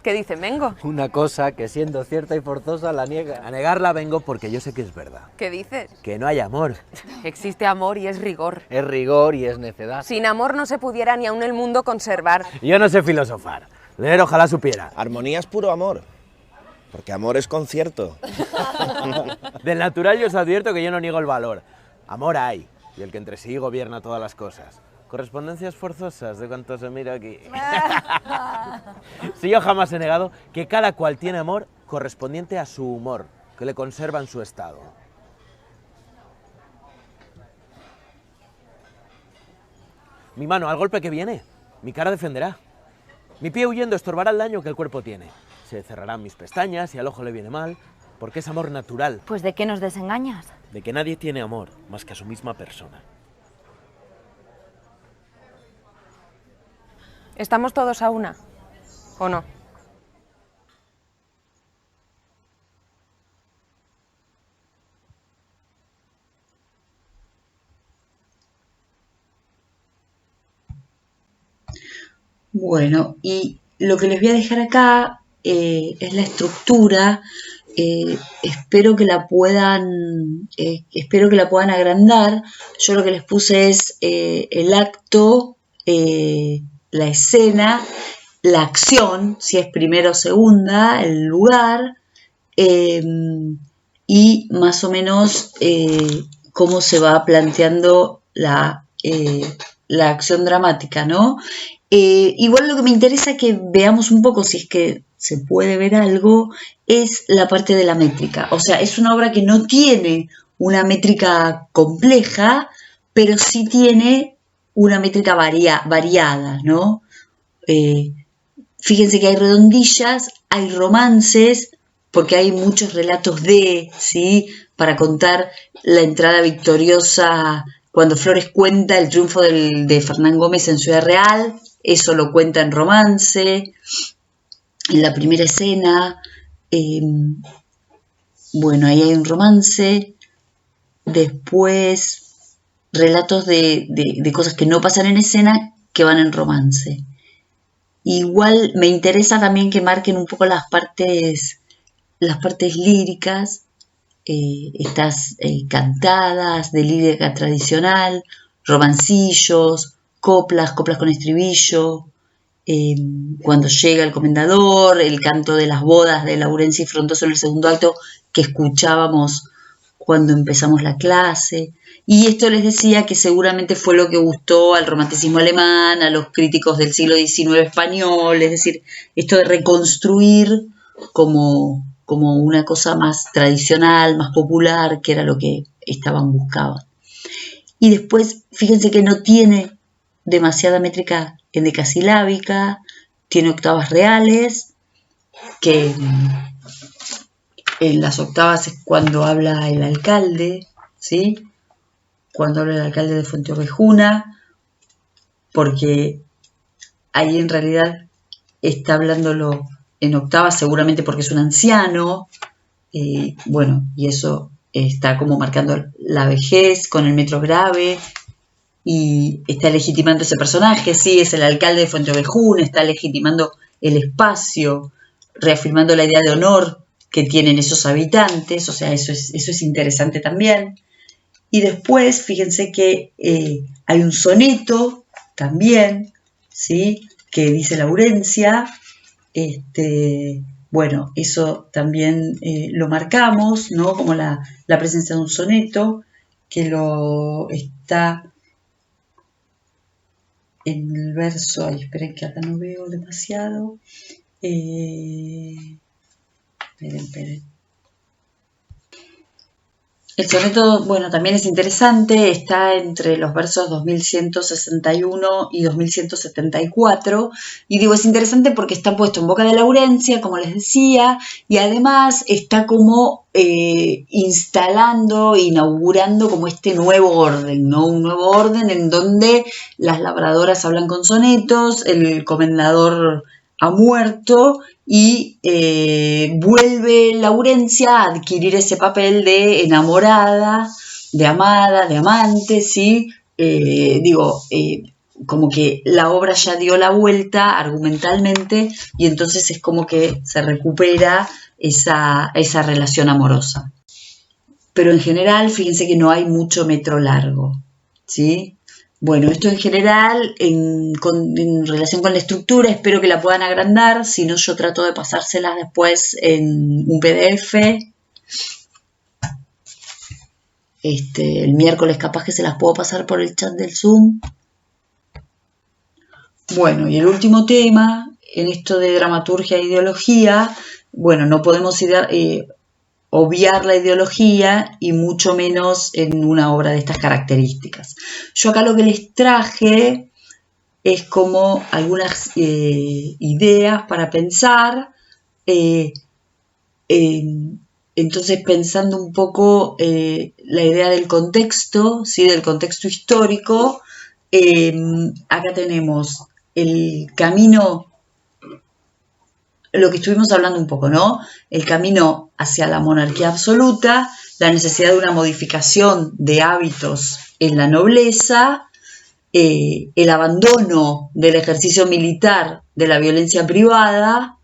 ¿Qué dice Mengo?
Una cosa que siendo cierta y forzosa la niega. A negarla vengo porque yo sé que es verdad.
¿Qué dices?
Que no hay amor.
Existe amor y es rigor.
Es rigor y es necedad.
Sin amor no se pudiera ni aún el mundo conservar.
Yo no sé filosofar. Leer ojalá supiera.
Armonía es puro amor. Porque amor es concierto.
Del natural yo os advierto que yo no niego el valor. Amor hay. Y el que entre sí gobierna todas las cosas. Correspondencias forzosas de cuanto se mira aquí. Si yo jamás he negado que cada cual tiene amor correspondiente a su humor, que le conserva en su estado. Mi mano al golpe que viene, mi cara defenderá. Mi pie huyendo estorbará el daño que el cuerpo tiene. Se cerrarán mis pestañas y al ojo le viene mal, porque es amor natural.
Pues ¿de qué nos desengañas?
De que nadie tiene amor más que a su misma persona.
¿Estamos todos a una? ¿O no?
Bueno, y lo que les voy a dejar acá es la estructura. Espero que la puedan agrandar. Yo lo que les puse es el acto, la escena, la acción, si es primera o segunda, el lugar, y más o menos cómo se va planteando la acción dramática, ¿no? Igual lo que me interesa que veamos un poco, si es que se puede ver algo, es la parte de la métrica. O sea, es una obra que no tiene una métrica compleja, pero sí tiene una métrica variada, ¿no? Fíjense que hay redondillas, hay romances, porque hay muchos relatos ¿sí? Para contar la entrada victoriosa cuando Flores cuenta el triunfo de Fernán Gómez en Ciudad Real, eso lo cuenta en romance, en la primera escena, bueno, ahí hay un romance, después relatos de cosas que no pasan en escena que van en romance. Igual me interesa también que marquen un poco las partes líricas, estas cantadas de lírica tradicional, romancillos, coplas con estribillo, cuando llega el comendador, el canto de las bodas de Laurencia y Frondoso en el segundo acto que escuchábamos cuando empezamos la clase. Y esto les decía que seguramente fue lo que gustó al romanticismo alemán, a los críticos del siglo XIX español, es decir, esto de reconstruir como una cosa más tradicional, más popular, que era lo que buscaban. Y después, fíjense que no tiene demasiada métrica endecasilábica, tiene octavas reales, que en las octavas es cuando habla el alcalde, ¿sí? Cuando habla el alcalde de Fuenteovejuna, porque ahí en realidad está hablándolo en octavas, seguramente porque es un anciano, bueno, y eso está como marcando la vejez con el metro grave, y está legitimando ese personaje, sí, es el alcalde de Fuenteovejuna, está legitimando el espacio, reafirmando la idea de honor que tienen esos habitantes, o sea, eso es interesante también. Y después, fíjense que hay un soneto también, ¿sí? Que dice Laurencia. Bueno, eso también lo marcamos, ¿no? Como la presencia de un soneto, que lo está en el verso. Ay, esperen que acá no veo demasiado. Esperen. El soneto, bueno, también es interesante, está entre los versos 2161 y 2174, y digo, es interesante porque está puesto en boca de Laurencia, como les decía, y además está como inaugurando como este nuevo orden, ¿no? Un nuevo orden en donde las labradoras hablan con sonetos, el comendador ha muerto, y vuelve Laurencia a adquirir ese papel de enamorada, de amada, de amante, ¿sí? Como que la obra ya dio la vuelta argumentalmente, y entonces es como que se recupera esa relación amorosa. Pero en general, fíjense que no hay mucho metro largo, ¿sí? Bueno, esto en general, en relación con la estructura, espero que la puedan agrandar, si no yo trato de pasárselas después en un PDF. El miércoles capaz que se las puedo pasar por el chat del Zoom. Bueno, y el último tema, en esto de dramaturgia e ideología, bueno, no podemos obviar la ideología, y mucho menos en una obra de estas características. Yo acá lo que les traje es como algunas ideas para pensar, entonces pensando un poco la idea del contexto, ¿sí? Del contexto histórico. Acá tenemos el camino, lo que estuvimos hablando un poco, ¿no? El camino hacia la monarquía absoluta, la necesidad de una modificación de hábitos en la nobleza, el abandono del ejercicio militar, de la violencia privada,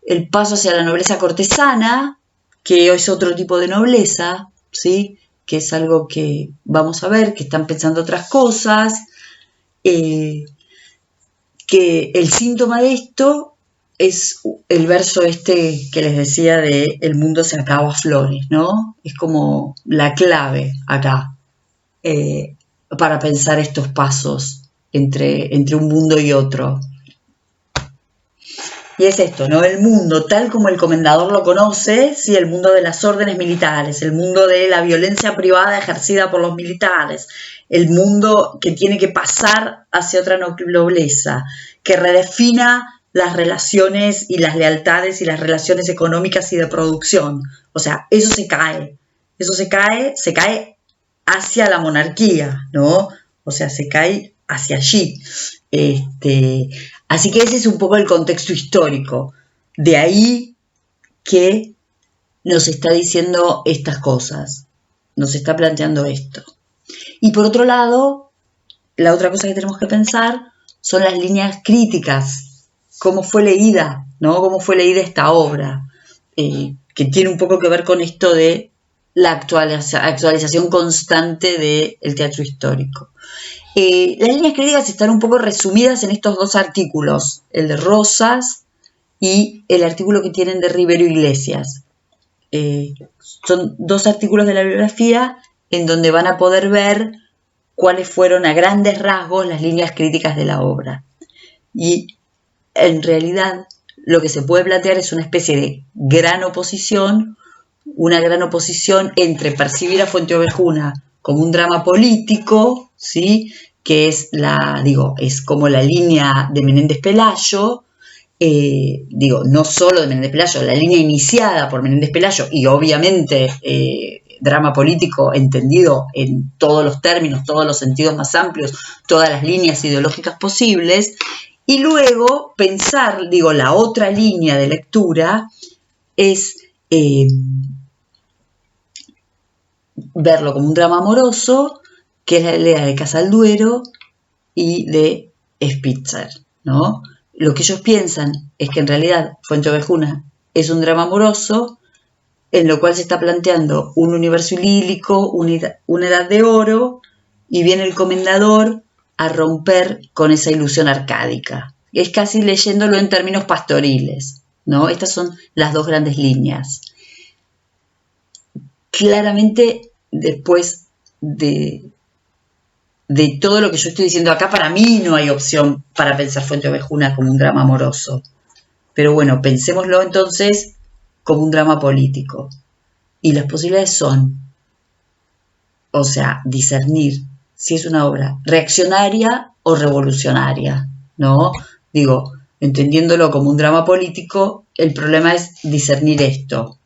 el paso hacia la nobleza cortesana, que es otro tipo de nobleza, ¿sí? Que es algo que vamos a ver, que están pensando otras cosas, que el síntoma de esto es el verso que les decía de el mundo se acaba a flores, ¿no? Es como la clave acá para pensar estos pasos entre un mundo y otro. Y es esto, ¿no? El mundo tal como el comendador lo conoce, ¿sí? El mundo de las órdenes militares, el mundo de la violencia privada ejercida por los militares, el mundo que tiene que pasar hacia otra nobleza, que redefina las relaciones y las lealtades y las relaciones económicas y de producción. O sea, eso se cae hacia la monarquía, ¿no? O sea, se cae hacia allí. Así que ese es un poco el contexto histórico. De ahí que nos está diciendo estas cosas, nos está planteando esto. Y por otro lado, la otra cosa que tenemos que pensar son las líneas críticas, cómo fue leída, ¿no? Cómo fue leída esta obra, que tiene un poco que ver con esto de la actualización constante del teatro histórico. Las líneas críticas están un poco resumidas en estos dos artículos, el de Rosas y el artículo que tienen de Rivero Iglesias. Son dos artículos de la bibliografía en donde van a poder ver cuáles fueron a grandes rasgos las líneas críticas de la obra. Y en realidad lo que se puede plantear es una especie de gran oposición, una gran oposición entre percibir a Fuenteovejuna como un drama político, ¿sí? Que es es como la línea de Menéndez Pelayo, no solo de Menéndez Pelayo, la línea iniciada por Menéndez Pelayo y obviamente drama político entendido en todos los términos, todos los sentidos más amplios, todas las líneas ideológicas posibles, y luego pensar, la otra línea de lectura es verlo como un drama amoroso, que es la idea de Casalduero y de Spitzer, ¿no? Lo que ellos piensan es que en realidad Fuenteovejuna es un drama amoroso en lo cual se está planteando un universo ilírico, una edad de oro, y viene el comendador a romper con esa ilusión arcádica. Es casi leyéndolo en términos pastoriles, ¿no? Estas son las dos grandes líneas. Claramente, después de todo lo que yo estoy diciendo acá, para mí no hay opción para pensar Fuenteovejuna como un drama amoroso. Pero bueno, pensémoslo entonces como un drama político. Y las posibilidades son, discernir si es una obra reaccionaria o revolucionaria, ¿no? Entendiéndolo como un drama político, el problema es discernir esto.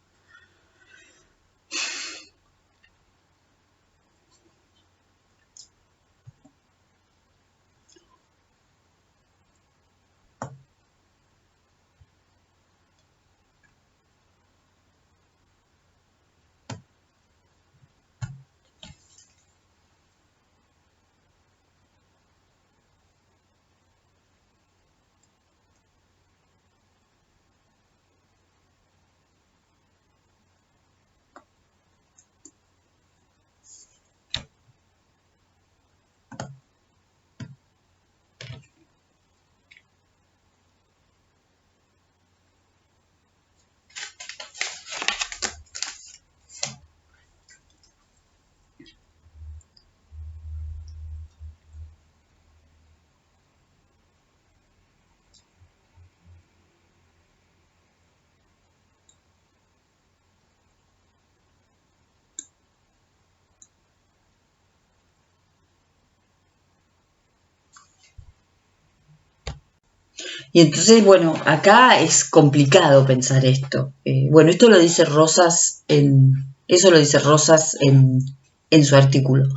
Y entonces, acá es complicado pensar esto. Esto lo dice Rosas en su artículo.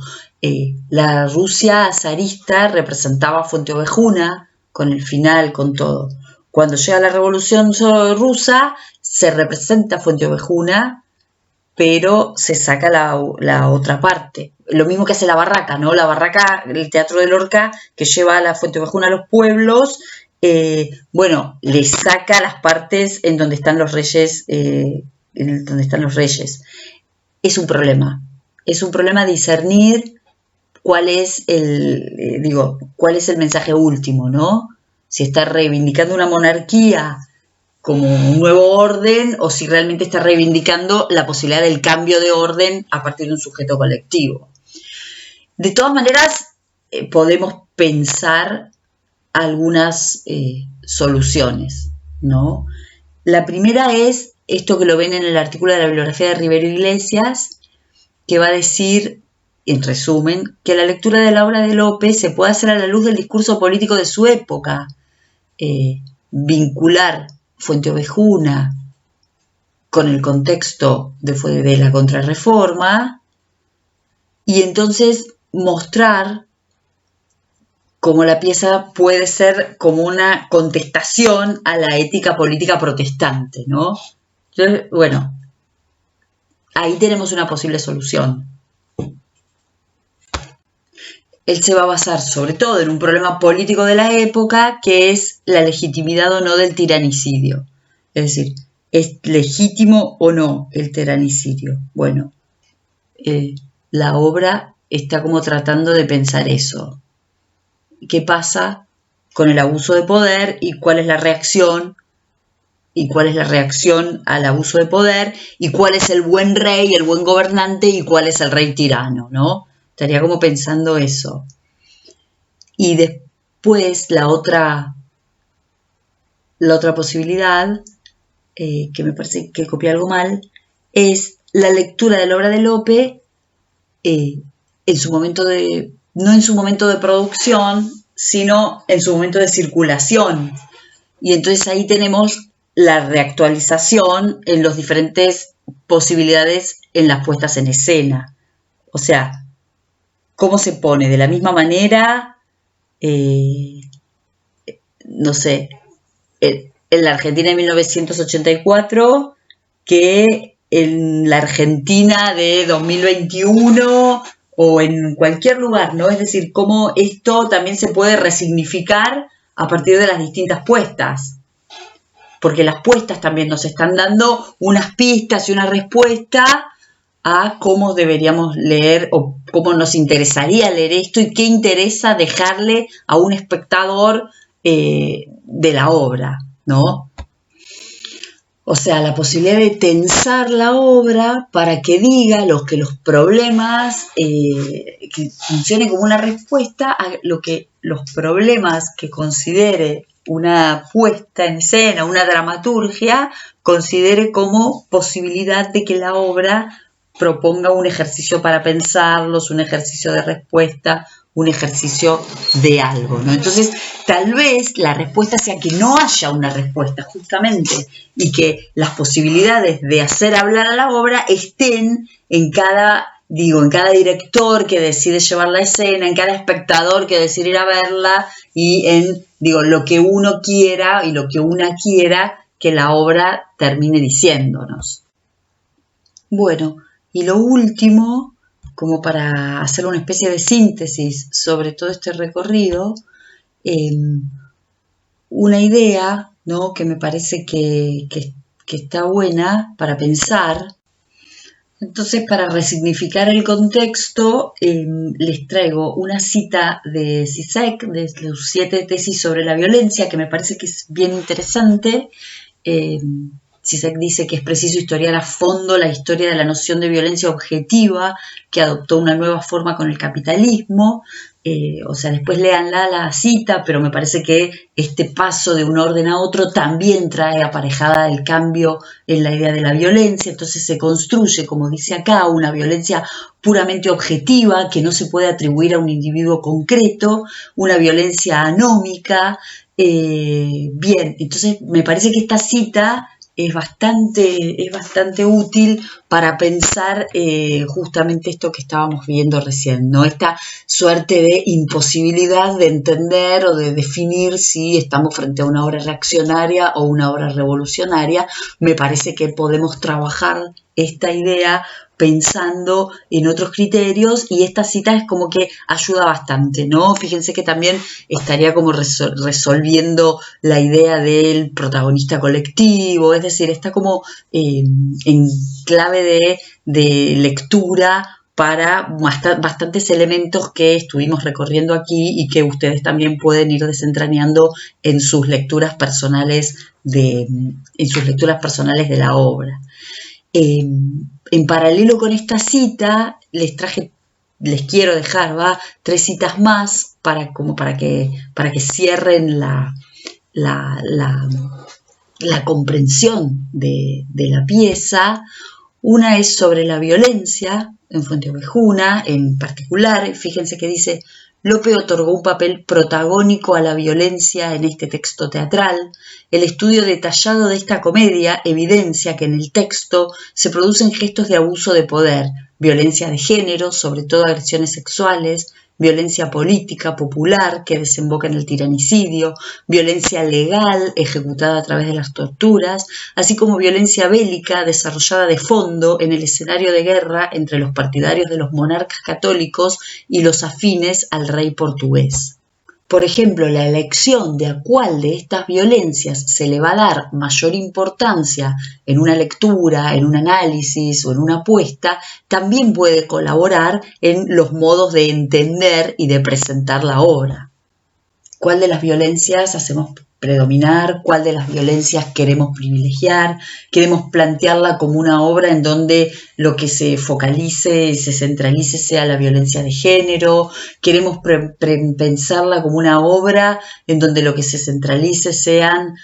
La Rusia zarista representaba a Fuenteovejuna con el final, con todo. Cuando llega la Revolución Rusa, se representa a Fuenteovejuna, pero se saca la otra parte. Lo mismo que hace la Barraca, ¿no? La Barraca, el Teatro de Lorca, que lleva a la Fuenteovejuna a los pueblos, le saca las partes en donde están los reyes, Es un problema discernir cuál es el mensaje último, ¿no? Si está reivindicando una monarquía como un nuevo orden o si realmente está reivindicando la posibilidad del cambio de orden a partir de un sujeto colectivo. De todas maneras, podemos pensar algunas soluciones, ¿no? La primera es esto que lo ven en el artículo de la bibliografía de Rivero Iglesias, que va a decir, en resumen, que la lectura de la obra de Lope se puede hacer a la luz del discurso político de su época, vincular Fuenteovejuna con el contexto de la Contrarreforma y entonces mostrar como la pieza puede ser como una contestación a la ética política protestante, ¿no? Entonces, bueno, ahí tenemos una posible solución. Él se va a basar sobre todo en un problema político de la época, que es la legitimidad o no del tiranicidio. Es decir, ¿es legítimo o no el tiranicidio? Bueno, la obra está como tratando de pensar eso. ¿Qué pasa con el abuso de poder y cuál es la reacción? ¿Y cuál es la reacción al abuso de poder? ¿Y cuál es el buen rey, el buen gobernante? ¿Y cuál es el rey tirano? ¿No? Estaría como pensando eso. Y después la otra posibilidad, que me parece que copié algo mal, es la lectura de la obra de Lope en su momento no en su momento de producción, sino en su momento de circulación. Y entonces ahí tenemos la reactualización en las diferentes posibilidades en las puestas en escena. O sea, cómo se pone de la misma manera, no sé, en la Argentina de 1984 que en la Argentina de 2021 o en cualquier lugar, ¿no? Es decir, cómo esto también se puede resignificar a partir de las distintas puestas. Porque las puestas también nos están dando unas pistas y una respuesta a cómo deberíamos leer o cómo nos interesaría leer esto y qué interesa dejarle a un espectador de la obra, ¿no? O sea, la posibilidad de tensar la obra para que diga los problemas, que funcione como una respuesta a los problemas que considere una puesta en escena, una dramaturgia, considere como posibilidad de que la obra proponga un ejercicio para pensarlos, un ejercicio de respuesta, un ejercicio de algo, ¿no? Entonces, tal vez la respuesta sea que no haya una respuesta, justamente, y que las posibilidades de hacer hablar a la obra estén en cada director que decide llevar la escena, en cada espectador que decide ir a verla, y en, lo que uno quiera y lo que una quiera que la obra termine diciéndonos. Bueno, y lo último, como para hacer una especie de síntesis sobre todo este recorrido, una idea, ¿no?, que me parece que está buena para pensar. Entonces, para resignificar el contexto, les traigo una cita de Zizek, de sus 7 tesis sobre la violencia, que me parece que es bien interesante. Zizek dice que es preciso historiar a fondo la historia de la noción de violencia objetiva, que adoptó una nueva forma con el capitalismo. O sea, después léanla la cita, pero me parece que este paso de un orden a otro también trae aparejada el cambio en la idea de la violencia. Entonces se construye, como dice acá, una violencia puramente objetiva que no se puede atribuir a un individuo concreto, una violencia anómica. Bien, entonces me parece que esta cita es bastante útil para pensar justamente esto que estábamos viendo recién, ¿no? Esta suerte de imposibilidad de entender o de definir si estamos frente a una obra reaccionaria o una obra revolucionaria. Me parece que podemos trabajar esta idea pensando en otros criterios, y esta cita es como que ayuda bastante, ¿no? Fíjense que también estaría como resolviendo la idea del protagonista colectivo, es decir, está como en clave de lectura para bastantes elementos que estuvimos recorriendo aquí y que ustedes también pueden ir desentrañando en sus lecturas personales de la obra. En paralelo con esta cita, les quiero dejar 3 citas más para que cierren la comprensión de la pieza. Una es sobre la violencia en Fuenteovejuna en particular. Fíjense que dice: Lope otorgó un papel protagónico a la violencia en este texto teatral. El estudio detallado de esta comedia evidencia que en el texto se producen gestos de abuso de poder, violencia de género, sobre todo agresiones sexuales, violencia política popular que desemboca en el tiranicidio, violencia legal ejecutada a través de las torturas, así como violencia bélica desarrollada de fondo en el escenario de guerra entre los partidarios de los monarcas católicos y los afines al rey portugués. Por ejemplo, la elección de a cuál de estas violencias se le va a dar mayor importancia en una lectura, en un análisis o en una apuesta, también puede colaborar en los modos de entender y de presentar la obra. ¿Cuál de las violencias hacemos predominar? ¿Cuál de las violencias queremos privilegiar? ¿Queremos plantearla como una obra en donde lo que se focalice, se centralice sea la violencia de género? ¿Queremos pensarla como una obra en donde lo que se centralice sean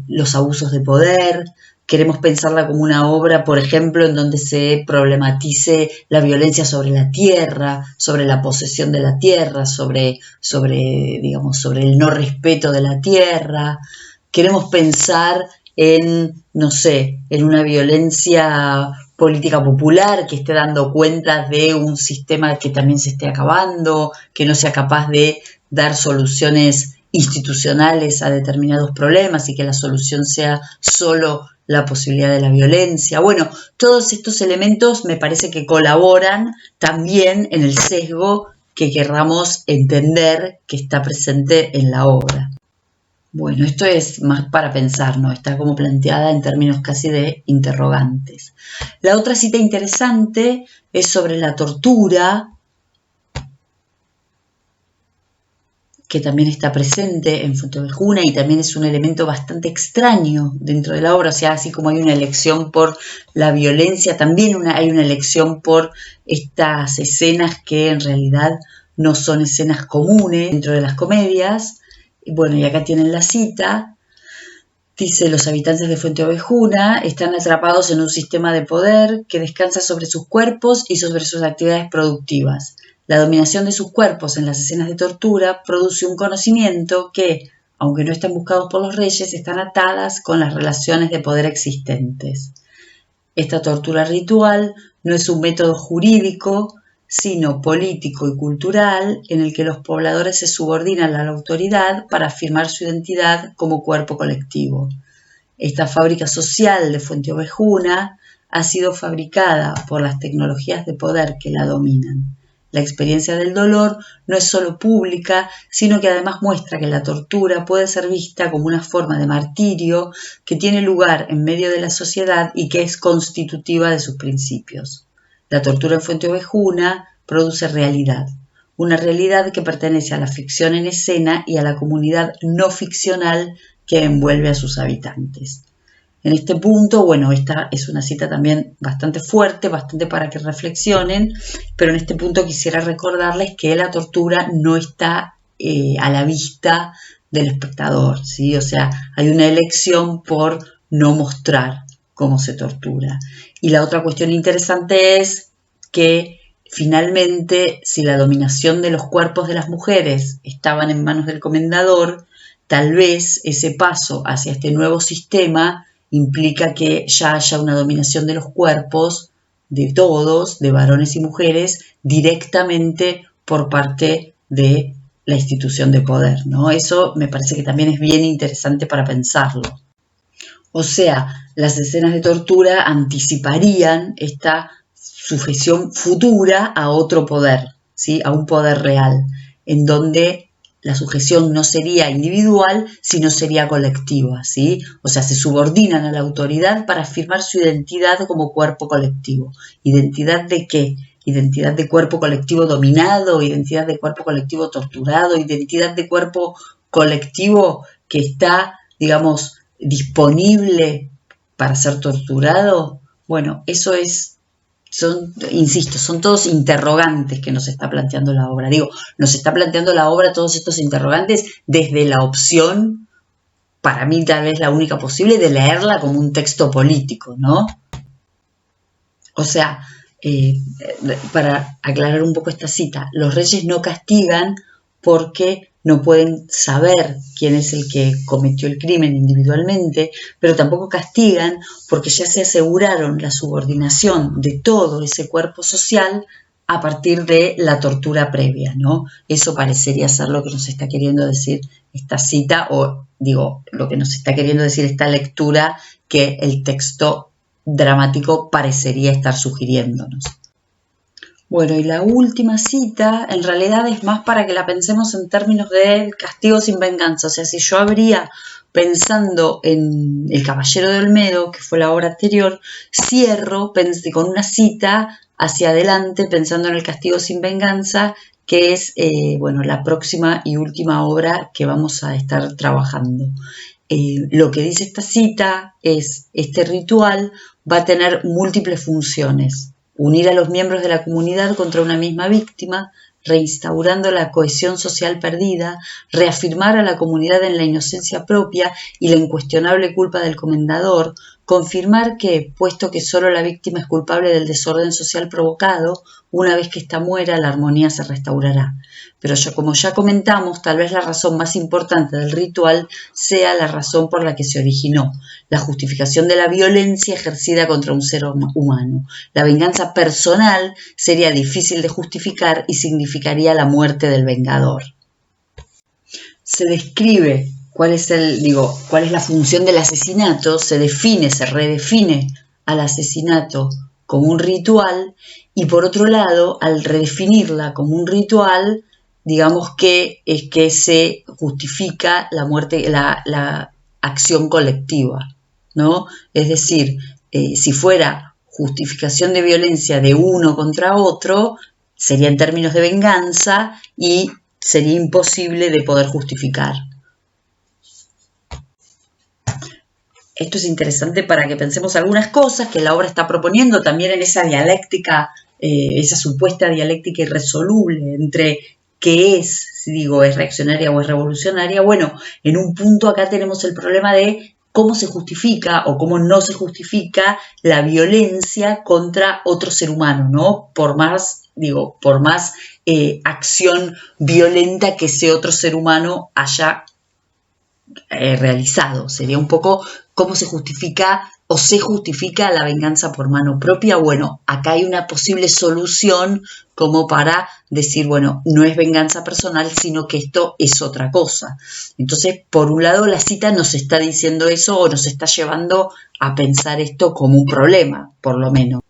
los abusos de poder? Queremos pensarla como una obra, por ejemplo, en donde se problematice la violencia sobre la tierra, sobre la posesión de la tierra, sobre el no respeto de la tierra. Queremos pensar en una violencia política popular que esté dando cuenta de un sistema que también se esté acabando, que no sea capaz de dar soluciones institucionales a determinados problemas y que la solución sea solo la posibilidad de la violencia. Bueno, todos estos elementos me parece que colaboran también en el sesgo que querramos entender que está presente en la obra. Bueno, esto es más para pensar, ¿no? Está como planteada en términos casi de interrogantes. La otra cita interesante es sobre la tortura, que también está presente en Fuenteovejuna y también es un elemento bastante extraño dentro de la obra. O sea, así como hay una elección por la violencia, también hay una elección por estas escenas que en realidad no son escenas comunes dentro de las comedias. Y bueno, y acá tienen la cita. Dice: los habitantes de Fuenteovejuna están atrapados en un sistema de poder que descansa sobre sus cuerpos y sobre sus actividades productivas. La dominación de sus cuerpos en las escenas de tortura produce un conocimiento que, aunque no están buscados por los reyes, están atadas con las relaciones de poder existentes. Esta tortura ritual no es un método jurídico, sino político y cultural en el que los pobladores se subordinan a la autoridad para afirmar su identidad como cuerpo colectivo. Esta fábrica social de Fuenteovejuna ha sido fabricada por las tecnologías de poder que la dominan. La experiencia del dolor no es solo pública, sino que además muestra que la tortura puede ser vista como una forma de martirio que tiene lugar en medio de la sociedad y que es constitutiva de sus principios. La tortura en Fuenteovejuna produce realidad, una realidad que pertenece a la ficción en escena y a la comunidad no ficcional que envuelve a sus habitantes. En este punto, bueno, esta es una cita también bastante fuerte, bastante para que reflexionen, pero en este punto quisiera recordarles que la tortura no está a la vista del espectador, ¿sí? O sea, hay una elección por no mostrar cómo se tortura. Y la otra cuestión interesante es que finalmente, si la dominación de los cuerpos de las mujeres estaban en manos del comendador, tal vez ese paso hacia este nuevo sistema implica que ya haya una dominación de los cuerpos de todos, de varones y mujeres, directamente por parte de la institución de poder, ¿no? Eso me parece que también es bien interesante para pensarlo. O sea, las escenas de tortura anticiparían esta sujeción futura a otro poder, ¿sí? A un poder real, en donde la sujeción no sería individual, sino sería colectiva, ¿sí? O sea, se subordinan a la autoridad para afirmar su identidad como cuerpo colectivo. ¿Identidad de qué? Identidad de cuerpo colectivo dominado, identidad de cuerpo colectivo torturado, identidad de cuerpo colectivo que está, digamos, disponible para ser torturado. Bueno, eso es... Son todos interrogantes que nos está planteando la obra. Nos está planteando la obra todos estos interrogantes desde la opción, para mí tal vez la única posible, de leerla como un texto político, ¿no? O sea, para aclarar un poco esta cita, los reyes no castigan porque no pueden saber quién es el que cometió el crimen individualmente, pero tampoco castigan porque ya se aseguraron la subordinación de todo ese cuerpo social a partir de la tortura previa, ¿no? Eso parecería ser lo que nos está queriendo decir esta cita, o digo, lo que nos está queriendo decir esta lectura que el texto dramático parecería estar sugiriéndonos. Bueno, y la última cita en realidad es más para que la pensemos en términos de castigo sin venganza. O sea, si yo habría, pensando en El Caballero de Olmedo, que fue la obra anterior, cierro con una cita hacia adelante pensando en El Castigo sin venganza, que es bueno, la próxima y última obra que vamos a estar trabajando. Lo que dice esta cita es: este ritual va a tener múltiples funciones. Unir a los miembros de la comunidad contra una misma víctima, reinstaurando la cohesión social perdida, reafirmar a la comunidad en la inocencia propia y la incuestionable culpa del comendador, confirmar que, puesto que solo la víctima es culpable del desorden social provocado, una vez que ésta muera, la armonía se restaurará. Pero como ya comentamos, tal vez la razón más importante del ritual sea la razón por la que se originó, la justificación de la violencia ejercida contra un ser humano. La venganza personal sería difícil de justificar y significaría la muerte del vengador. Se describe cuál es la función del asesinato, se redefine al asesinato como un ritual, y por otro lado, al redefinirla como un ritual, digamos que es que se justifica la muerte, la acción colectiva, ¿no? Es decir, si fuera justificación de violencia de uno contra otro, sería en términos de venganza y sería imposible de poder justificar. Esto es interesante para que pensemos algunas cosas que la obra está proponiendo también en esa dialéctica, esa supuesta dialéctica irresoluble entre qué es, si digo, es reaccionaria o es revolucionaria. Bueno, en un punto acá tenemos el problema de cómo se justifica o cómo no se justifica la violencia contra otro ser humano, ¿no? Por más acción violenta que ese otro ser humano haya realizado. Sería un poco cómo se justifica o se justifica la venganza por mano propia. Bueno, acá hay una posible solución como para decir, bueno, no es venganza personal, sino que esto es otra cosa. Entonces, por un lado, la cita nos está diciendo eso o nos está llevando a pensar esto como un problema, por lo menos.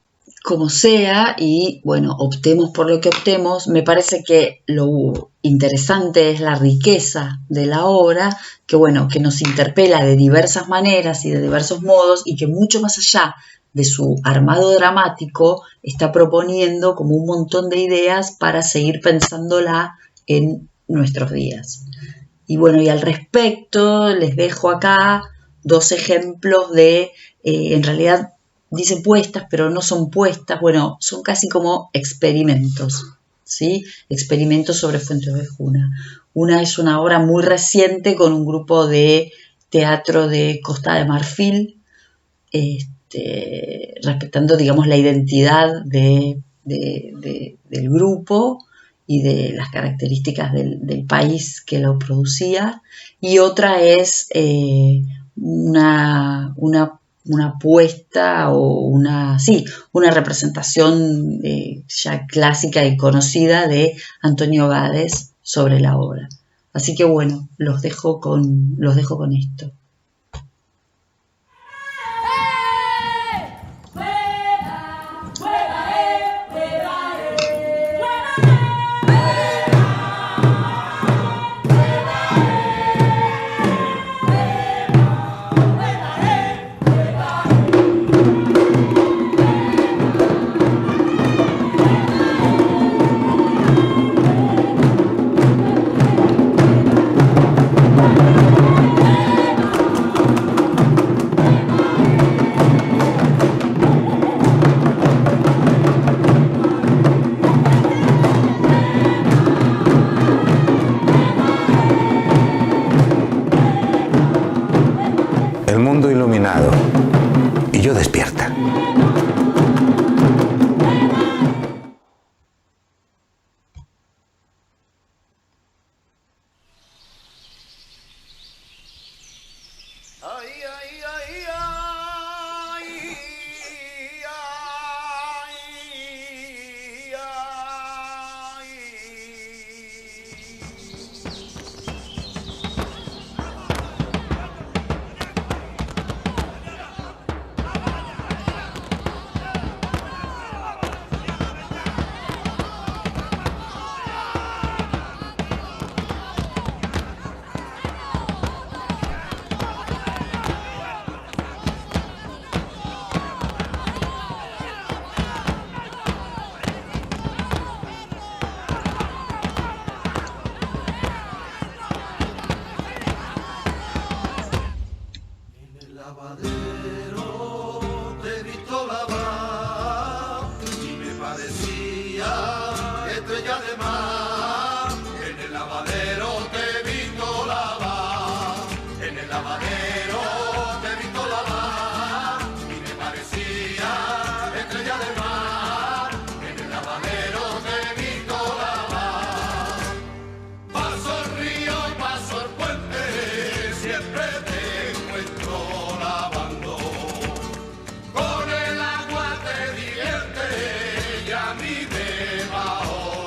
Como sea, y bueno, optemos por lo que optemos, me parece que lo interesante es la riqueza de la obra, que bueno, que nos interpela de diversas maneras y de diversos modos, y que mucho más allá de su armado dramático, está proponiendo como un montón de ideas para seguir pensándola en nuestros días. Y bueno, y al respecto les dejo acá dos ejemplos de, en realidad, dice puestas, pero no son puestas, bueno, son casi como experimentos, ¿sí? Experimentos sobre Fuenteovejuna. Una es una obra muy reciente con un grupo de teatro de Costa de Marfil, respetando, digamos, la identidad del grupo y de las características del país que lo producía. Y otra es una puesta o una representación ya clásica y conocida de Antonio Gades sobre la obra. Así que bueno, los dejo con esto.
El mundo iluminado y yo despierta.
lavadero te vi toda la y me parecía estrella del mar. En el lavadero te vi toda la. Paso el río y paso el puente, siempre te encuentro lavando. Con el agua te divierte y a mí me va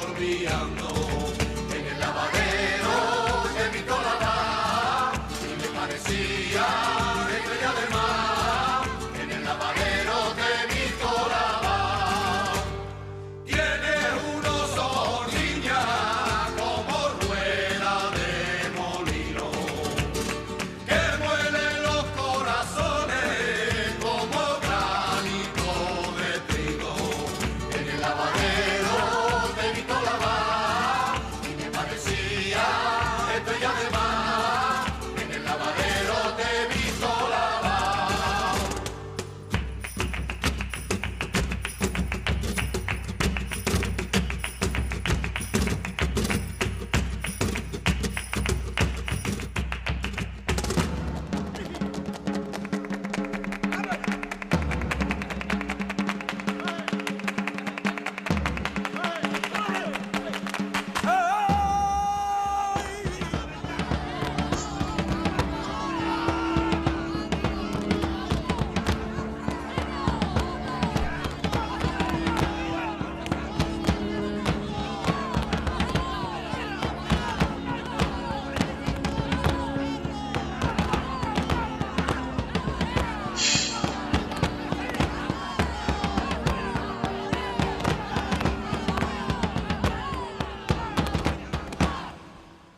olvidando. En el lavadero te vi toda la y me parecía estrella del mar. En el lavadero te vi toda la. Tiene unos ojos, niña, como rueda de molino, que muelen los corazones como granito de trigo. En el lavadero te vi toda la y me parecía estrella de mar. En el lavadero te vi toda la.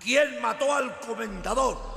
¿Quién mató al comendador?